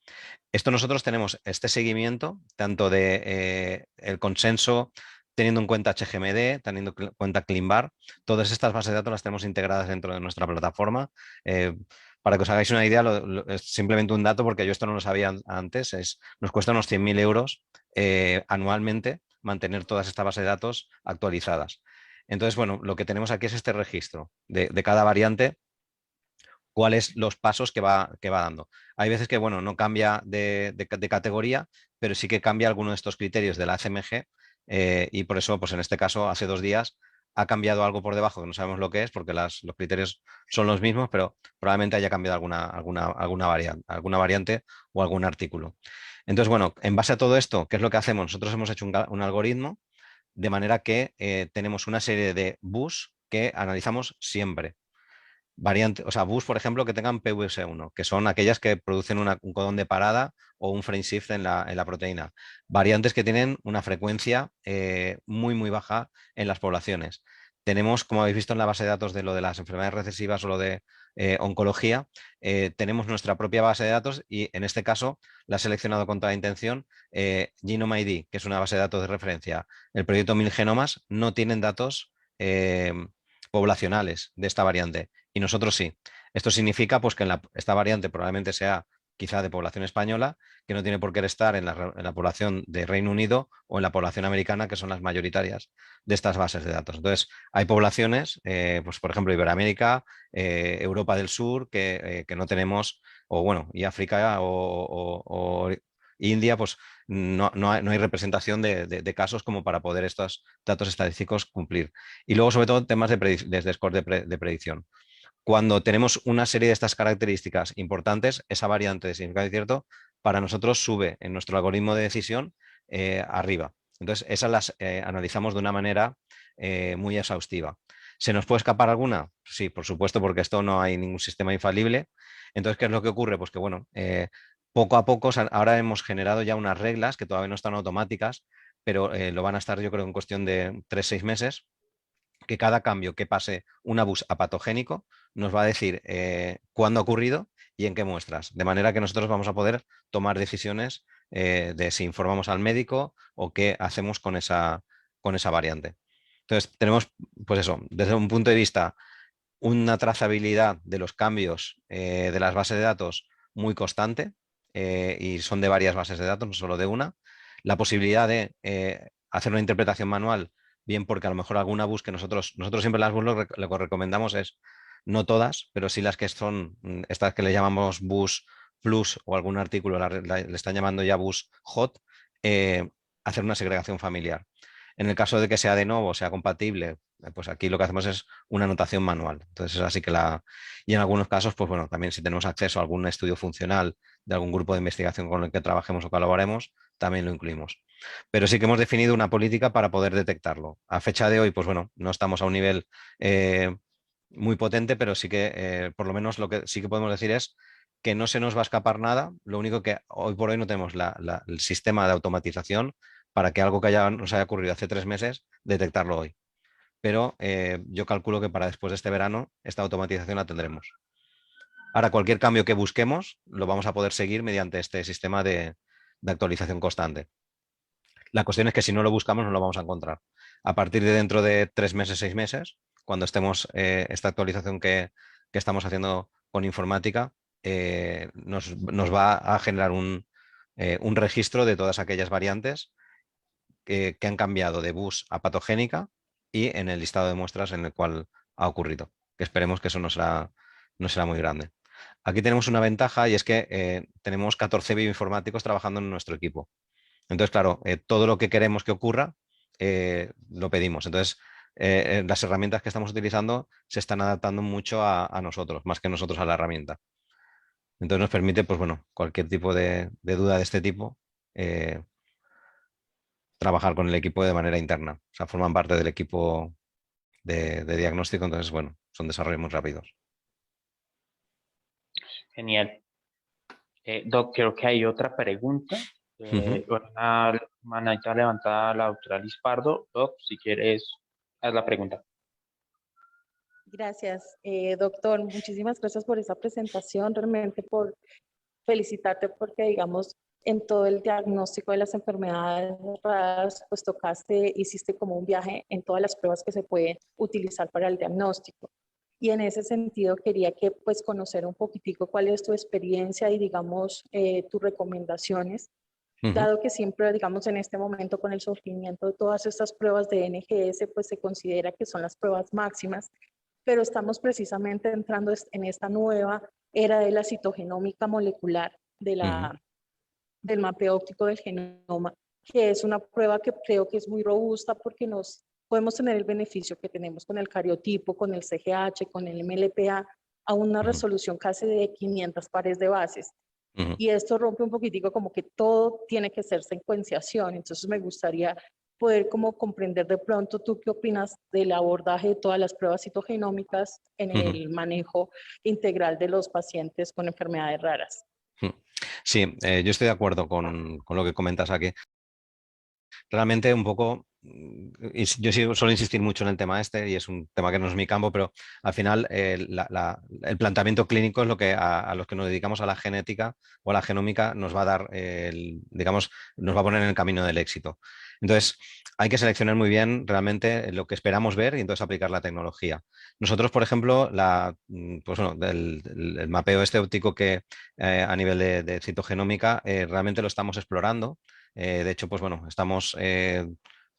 Esto nosotros tenemos este seguimiento tanto de el consenso, teniendo en cuenta HGMD, teniendo en cuenta CleanBar. Todas estas bases de datos las tenemos integradas dentro de nuestra plataforma. Para que os hagáis una idea, es simplemente un dato, porque yo esto no lo sabía antes, nos cuesta unos 100.000 euros anualmente mantener todas estas bases de datos actualizadas. Entonces, bueno, lo que tenemos aquí es este registro de cada variante, cuáles los pasos que va dando. Hay veces que, bueno, no cambia de categoría, pero sí que cambia alguno de estos criterios de la ACMG y por eso, pues en este caso, hace 2 días ha cambiado algo por debajo, que no sabemos lo que es, porque los criterios son los mismos, pero probablemente haya cambiado alguna variante o algún artículo. Entonces, bueno, en base a todo esto, ¿qué es lo que hacemos? Nosotros hemos hecho un algoritmo de manera que tenemos una serie de BUS que analizamos siempre. O sea, BUS, por ejemplo, que tengan PVS1, que son aquellas que producen un codón de parada o un frame shift en la proteína. Variantes que tienen una frecuencia muy, muy baja en las poblaciones. Tenemos, como habéis visto en la base de datos de lo de las enfermedades recesivas o lo de oncología, tenemos nuestra propia base de datos y en este caso la he seleccionado con toda intención. Genome ID, que es una base de datos de referencia. El proyecto 1000 Genomas no tienen datos poblacionales de esta variante y nosotros sí. Esto significa pues, que esta variante probablemente sea quizá de población española, que no tiene por qué estar en la población de Reino Unido o en la población americana, que son las mayoritarias de estas bases de datos. Entonces, hay poblaciones, pues, por ejemplo, Iberoamérica, Europa del Sur, que no tenemos, o bueno, y África o India, pues no hay representación de casos como para poder estos datos estadísticos cumplir. Y luego, sobre todo, temas de score de predicción. Cuando tenemos una serie de estas características importantes, esa variante de significado incierto para nosotros sube en nuestro algoritmo de decisión arriba. Entonces, esas las analizamos de una manera muy exhaustiva. ¿Se nos puede escapar alguna? Sí, por supuesto, porque esto no hay ningún sistema infalible. Entonces, ¿qué es lo que ocurre? Pues que, bueno, poco a poco, ahora hemos generado ya unas reglas que todavía no están automáticas, pero lo van a estar, yo creo, en cuestión de 3-6 meses, que cada cambio que pase un abus a patogénico nos va a decir cuándo ha ocurrido y en qué muestras. De manera que nosotros vamos a poder tomar decisiones de si informamos al médico o qué hacemos con esa variante. Entonces, tenemos, pues eso, desde un punto de vista, una trazabilidad de los cambios de las bases de datos muy constante, y son de varias bases de datos, no solo de una. La posibilidad de hacer una interpretación manual bien porque a lo mejor alguna bus que nosotros siempre las bus lo que recomendamos es, no todas, pero sí las que son estas que le llamamos bus plus o algún artículo le están llamando ya bus hot, hacer una segregación familiar. En el caso de que sea de nuevo, sea compatible, pues aquí lo que hacemos es una anotación manual. Entonces, así que y en algunos casos, pues bueno, también si tenemos acceso a algún estudio funcional de algún grupo de investigación con el que trabajemos o colaboremos, también lo incluimos. Pero sí que hemos definido una política para poder detectarlo. A fecha de hoy, pues bueno, no estamos a un nivel muy potente, pero sí que por lo menos lo que sí que podemos decir es que no se nos va a escapar nada. Lo único que hoy por hoy no tenemos el sistema de automatización para que algo que nos haya ocurrido hace 3 meses, detectarlo hoy. Pero yo calculo que para después de este verano esta automatización la tendremos. Ahora, cualquier cambio que busquemos lo vamos a poder seguir mediante este sistema de actualización constante. La cuestión es que si no lo buscamos no lo vamos a encontrar. A partir de dentro de 3 meses, 6 meses, cuando estemos esta actualización que estamos haciendo con informática, nos va a generar un registro de todas aquellas variantes que han cambiado de bus a patogénica y en el listado de muestras en el cual ha ocurrido. Que esperemos que eso no será muy grande. Aquí tenemos una ventaja y es que tenemos 14 bioinformáticos trabajando en nuestro equipo. Entonces, claro, todo lo que queremos que ocurra lo pedimos. Entonces, las herramientas que estamos utilizando se están adaptando mucho a nosotros, más que nosotros a la herramienta. Entonces nos permite, pues bueno, cualquier tipo de duda de este tipo, trabajar con el equipo de manera interna. O sea, forman parte del equipo de diagnóstico, entonces, bueno, son desarrollos muy rápidos. Genial. Doc, creo que hay otra pregunta. Una manita levantada, la doctora Liz Pardo. Doc, si quieres, haz la pregunta. Gracias, doctor. Muchísimas gracias por esa presentación, realmente por felicitarte porque, digamos, en todo el diagnóstico de las enfermedades raras, pues hiciste como un viaje en todas las pruebas que se pueden utilizar para el diagnóstico. Y en ese sentido quería que pues conocer un poquitico cuál es tu experiencia y digamos tus recomendaciones, dado que siempre digamos en este momento con el surgimiento de todas estas pruebas de NGS pues se considera que son las pruebas máximas, pero estamos precisamente entrando en esta nueva era de la citogenómica molecular, del mapeo óptico del genoma, que es una prueba que creo que es muy robusta porque podemos tener el beneficio que tenemos con el cariotipo, con el CGH, con el MLPA, a una resolución casi de 500 pares de bases. Y esto rompe un poquitico como que todo tiene que ser secuenciación. Entonces me gustaría poder como comprender de pronto tú qué opinas del abordaje de todas las pruebas citogenómicas en el manejo integral de los pacientes con enfermedades raras. Sí, yo estoy de acuerdo con lo que comentas aquí. Realmente un poco, yo suelo insistir mucho en el tema este y es un tema que no es mi campo, pero al final el planteamiento clínico es lo que a los que nos dedicamos a la genética o a la genómica nos va a dar, digamos, nos va a poner en el camino del éxito. Entonces, hay que seleccionar muy bien realmente lo que esperamos ver y entonces aplicar la tecnología. Nosotros, por ejemplo, pues bueno, el mapeo este óptico que a nivel de citogenómica realmente lo estamos explorando. De hecho, pues bueno, estamos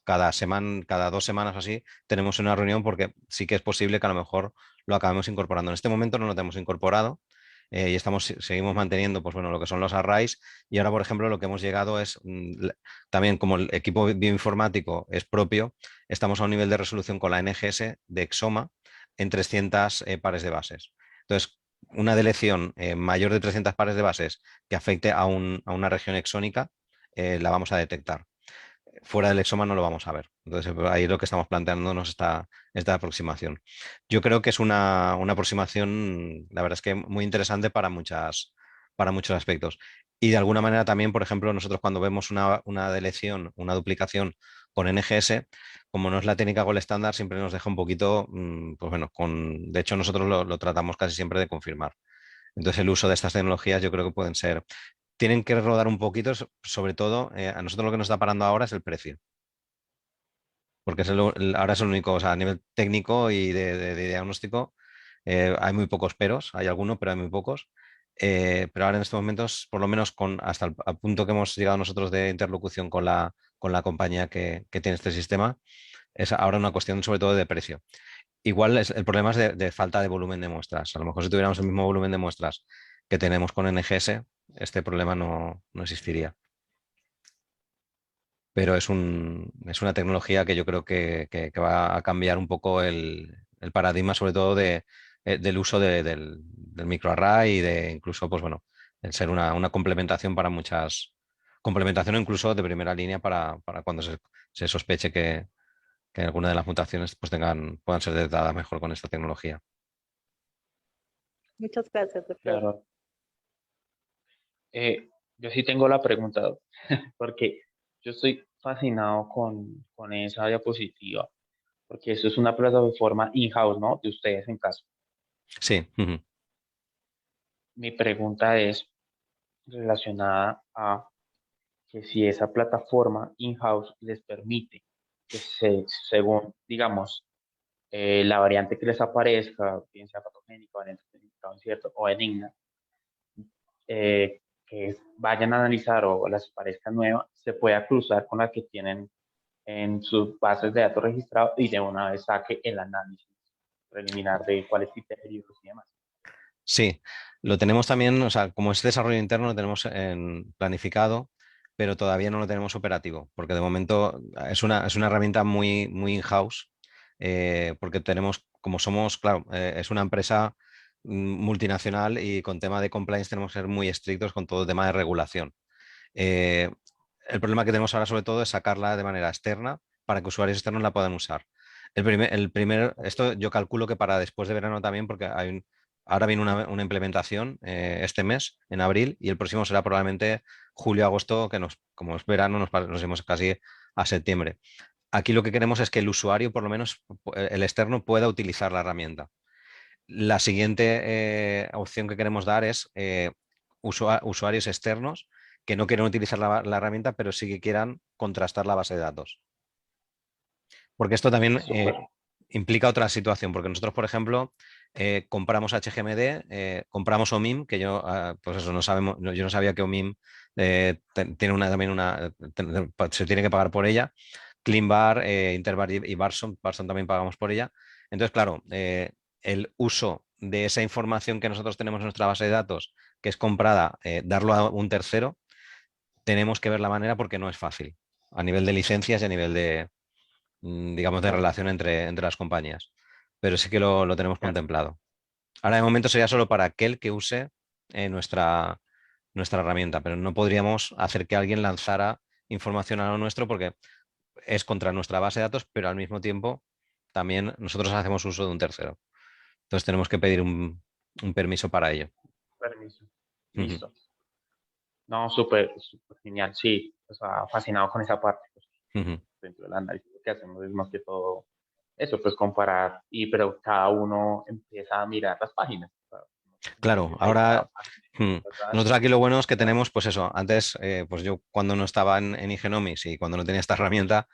cada 2 semanas así, tenemos una reunión porque sí que es posible que a lo mejor lo acabemos incorporando. En este momento no lo tenemos incorporado y seguimos manteniendo pues bueno, lo que son los arrays y ahora, por ejemplo, lo que hemos llegado es también como el equipo bioinformático es propio, estamos a un nivel de resolución con la NGS de Exoma en 300 pares de bases. Entonces, una delección mayor de 300 pares de bases que afecte a una región exónica la vamos a detectar. Fuera del exoma no lo vamos a ver. Entonces, ahí es lo que estamos planteándonos esta aproximación. Yo creo que es una aproximación, la verdad es que muy interesante para muchos aspectos. Y de alguna manera también, por ejemplo, nosotros cuando vemos una delección, una duplicación con NGS, como no es la técnica gold estándar, siempre nos deja un poquito, pues bueno, de hecho nosotros lo tratamos casi siempre de confirmar. Entonces el uso de estas tecnologías yo creo que tienen que rodar un poquito, sobre todo, a nosotros lo que nos está parando ahora es el precio. Porque ahora es el único, o sea, a nivel técnico y de diagnóstico, hay muy pocos peros, hay algunos, pero hay muy pocos. Pero ahora en estos momentos, por lo menos hasta el punto que hemos llegado nosotros de interlocución con la compañía que tiene este sistema, es ahora una cuestión sobre todo de precio. Igual el problema es de falta de volumen de muestras. A lo mejor si tuviéramos el mismo volumen de muestras que tenemos con NGS, este problema no existiría. Pero es una tecnología que yo creo que va a cambiar un poco el paradigma, sobre todo del uso del microarray y de incluso, pues bueno, el ser una complementación para complementación incluso de primera línea para cuando se sospeche que alguna de las mutaciones pues puedan ser detectadas mejor con esta tecnología. Muchas gracias, doctor. Claro. Yo sí tengo la pregunta, porque yo estoy fascinado con esa diapositiva, porque eso es una plataforma in-house, ¿no? De ustedes en casa. Sí. Mi pregunta es relacionada a que si esa plataforma in-house les permite que según, digamos, la variante que les aparezca, bien sea patogénica, variante clínica, ¿cierto? O benigna, que vayan a analizar o las parezca nueva, se pueda cruzar con la que tienen en sus bases de datos registrados y de una vez saque el análisis preliminar de cuáles criterios y demás. Sí, lo tenemos también, o sea, como es desarrollo interno, lo tenemos planificado, pero todavía no lo tenemos operativo, porque de momento es una herramienta muy in-house, porque tenemos, como somos, claro, es una empresa multinacional y con tema de compliance tenemos que ser muy estrictos con todo el tema de regulación. Eh, el problema que tenemos ahora sobre todo es sacarla de manera externa para que usuarios externos la puedan usar. Esto yo calculo que para después de verano también, porque ahora viene una implementación este mes, en abril, y el próximo será probablemente julio, agosto, como es verano, nos iremos casi a septiembre. Aquí lo que queremos es que el usuario, por lo menos el externo, pueda utilizar la herramienta. La siguiente opción que queremos dar es usuarios externos que no quieran utilizar la herramienta, pero sí que quieran contrastar la base de datos. Porque esto también Súper. implica otra situación, porque nosotros, por ejemplo, compramos HGMD, compramos OMIM, que yo, pues eso, no sabemos, yo no sabía que OMIM tiene se tiene que pagar por ella. CleanVar, Intervar y Barson también pagamos por ella. Entonces, claro, el uso de esa información que nosotros tenemos en nuestra base de datos, que es comprada, darlo a un tercero, tenemos que ver la manera porque no es fácil, a nivel de licencias y a nivel digamos, de Claro, relación entre las compañías. Pero sí que lo tenemos claro. contemplado. Ahora de momento sería solo para aquel que use nuestra herramienta, pero no podríamos hacer que alguien lanzara información a lo nuestro porque es contra nuestra base de datos, pero al mismo tiempo también nosotros hacemos uso de un tercero. Entonces tenemos que pedir un permiso para ello. Permiso. Ujú, Listo. No, súper, súper genial. Sí, o sea, fascinado con esa parte. Pues, ujú. dentro del análisis que hacemos es más que todo eso, pues comparar, pero cada uno empieza a mirar las páginas. O sea, uno Claro, empieza a ir cada ahora página, hmm, ¿verdad? nosotros aquí lo bueno es que Claro. tenemos, pues eso, antes, pues yo cuando no estaba en Igenomics y cuando no tenía esta herramienta,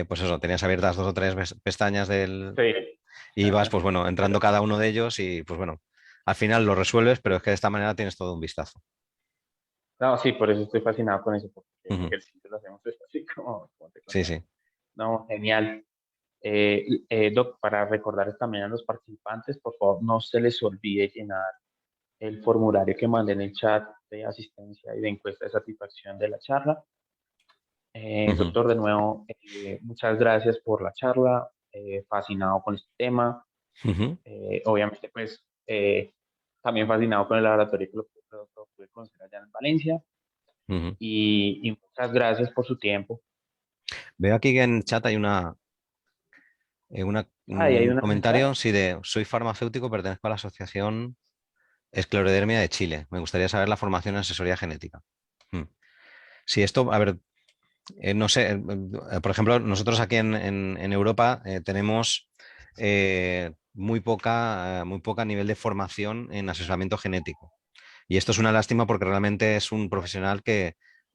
pues eso, tenías abiertas dos o tres pestañas Sí, y ibas, pues bueno, entrando pero cada uno de ellos y pues bueno, al final lo resuelves, pero es que de esta manera tienes todo un vistazo. no, sí, por eso estoy fascinado con eso, porque el Ujú. ejercicio lo hacemos es así como te Sí, contaba. sí. No, genial. Doc, para recordarles también a los participantes, por favor, no se les olvide llenar el formulario que mandé en el chat de asistencia y de encuesta de satisfacción de la charla. Ujú, Doctor, de nuevo, muchas gracias por la charla, fascinado con este tema. ujú, Obviamente, pues, también fascinado con el laboratorio que lo pude conocer allá en Valencia. ujú. Y muchas gracias por su tiempo. Veo aquí que en el chat hay Ah, y hay un una comentario, pregunta. sí, soy farmacéutico, pertenezco a la Asociación Esclerodermia de Chile. Me gustaría saber la formación en asesoría genética. Mm. Sí, esto, a ver, no sé, por ejemplo, nosotros aquí en Europa tenemos muy poca nivel de formación en asesoramiento genético. Y esto es una lástima porque realmente es un profesional que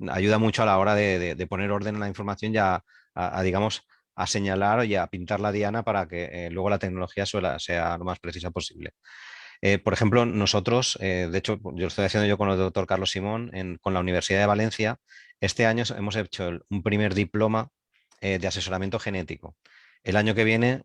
ayuda mucho a la hora de poner orden en la información y digamos, a señalar y a pintar la diana para que luego la tecnología sea lo más precisa posible. Por ejemplo, nosotros, de hecho, yo lo estoy haciendo yo con el doctor Carlos Simón con la Universidad de Valencia. Este año hemos hecho un primer diploma de asesoramiento genético. el año que viene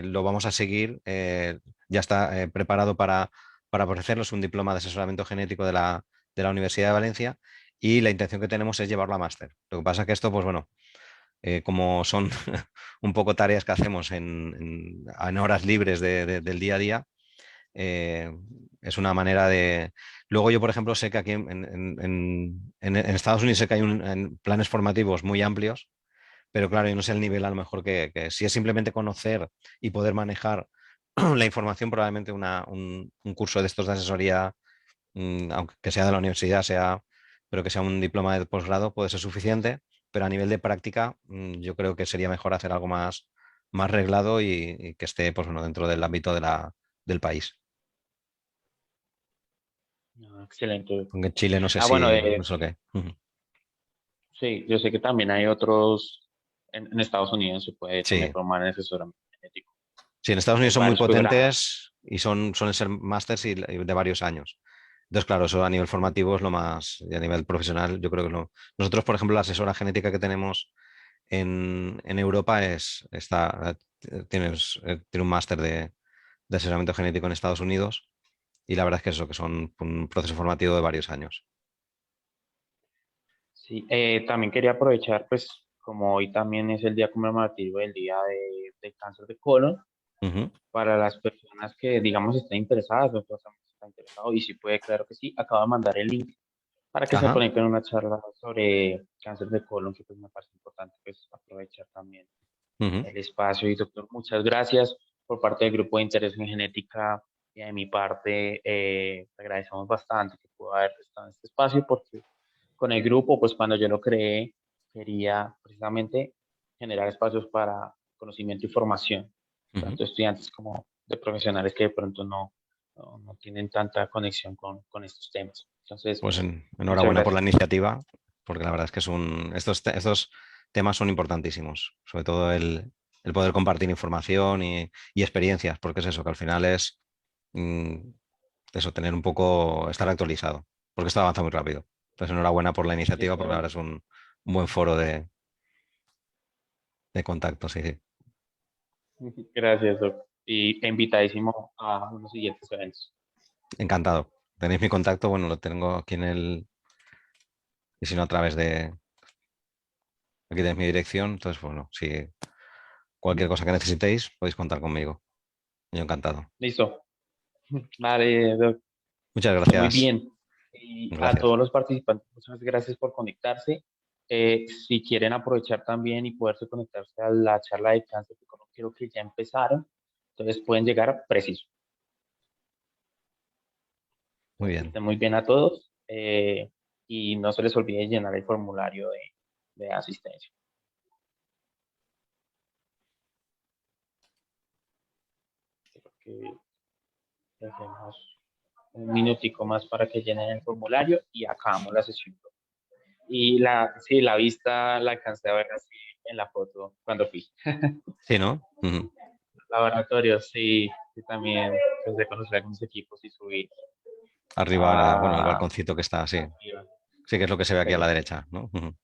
lo vamos a seguir, ya está preparado para ofrecerlos un diploma de asesoramiento genético de la Universidad de Valencia y la intención que tenemos es llevarlo a máster. Lo que pasa es que esto, pues bueno, como son un poco tareas que hacemos en horas libres del día a día, eh, es una manera de... Luego yo, por ejemplo, sé que aquí en Estados Unidos sé que hay planes formativos muy amplios, pero claro, yo no sé el nivel a lo mejor que si es simplemente conocer y poder manejar la información, probablemente un curso de estos de asesoría, aunque sea de la universidad, pero que sea un diploma de posgrado, puede ser suficiente, pero a nivel de práctica, yo creo que sería mejor hacer algo más reglado y que esté, pues, bueno, dentro del ámbito del país. Ah, excelente. Aunque en Chile no sé Bueno, no sé lo que. Ujú. sí, yo sé que también hay otros, en Estados Unidos se puede también Sí, formar en asesoramiento genético. sí, en Estados Hay Unidos son muy varios programas. potentes y suelen ser másters y de varios años. Entonces, claro, eso a nivel formativo es lo más, y a nivel profesional, yo creo que nosotros, por ejemplo, la asesora genética que tenemos en Europa tiene un máster de asesoramiento genético en Estados Unidos y la verdad es que eso, que son un proceso formativo de varios años. Sí, también quería aprovechar, pues, como hoy también es el día conmemorativo del día del cáncer de colon, Ujú. para las personas que, digamos, estén interesadas, nosotros también está interesado, y si puede, claro que sí, acabo de mandar el link para que se Ajá. conecten a una charla sobre cáncer de colon, que pues me parece importante, pues, aprovechar también Ujú. el espacio. Y doctor, muchas gracias por parte del grupo de interés en genética y de mi parte, te agradecemos bastante que pueda haber estado en este espacio porque con el grupo, pues cuando yo lo creé, quería precisamente generar espacios para conocimiento y formación, Ujú. tanto estudiantes como de profesionales que de pronto no tienen tanta conexión con estos temas. Entonces, Pues muchas enhorabuena por la gracias. iniciativa, porque la verdad es que estos temas son importantísimos, sobre todo el poder compartir información y experiencias, porque es eso, que al final es mm, eso, tener un poco, estar actualizado, porque esto avanza muy rápido. Entonces, enhorabuena por la iniciativa, porque ahora Listo. es un buen foro de contacto, sí, sí. Gracias, doc. Y invitadísimo a unos siguientes eventos. Encantado. Tenéis mi contacto, bueno, lo tengo aquí y si no, a través aquí tenéis mi dirección, entonces, bueno, si cualquier cosa que necesitéis, podéis contar conmigo. Yo encantado. Listo. Vale, doc. Muchas Esté muy gracias. bien. Y a Gracias. todos los participantes, muchas gracias por conectarse. Si quieren aprovechar también y poderse conectarse a la charla de cáncer, que creo que ya empezaron, entonces pueden llegar preciso. Muy Entonces, que bien. estén muy bien a todos, y no se les olvide llenar el formulario de asistencia. Creo que dejemos un minutico más para que llenen el formulario y acabamos la sesión. Y sí, la vista la alcancé a ver así en la foto cuando fui. Sí, ¿no? Ujú. Laboratorio, sí, sí también, pues de conocer algunos equipos y subir Arriba, bueno, el a balconcito que está, sí. arriba. Sí, que es lo que se ve aquí a la Sí, derecha, ¿no? Ujú.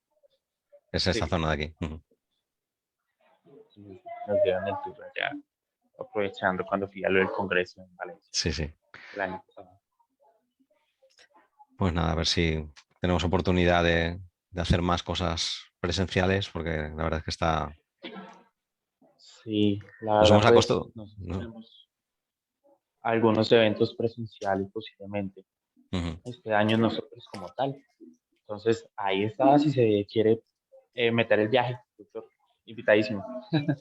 Es esta sí, zona de aquí. Ujú. sí, nos dieron el tour allá, aprovechando cuando fui a lo del Congreso en Valencia Sí, sí. el año pasado. Pues nada, a ver si tenemos oportunidad de hacer más cosas presenciales, porque la verdad es que Sí, la nos verdad, hemos pues acostumbrado. nosotros tenemos algunos eventos presenciales posiblemente este año nosotros como tal. Entonces, ahí está, si se quiere meter el viaje, doctor, invitadísimo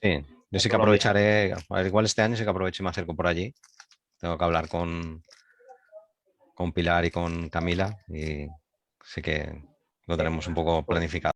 Sí, yo a sí que Colombia. aprovecharé, a ver, igual este año sí que aprovecho y me acerco por allí. Tengo que hablar con Pilar y con Camila y sí que lo tenemos un poco Por planificado.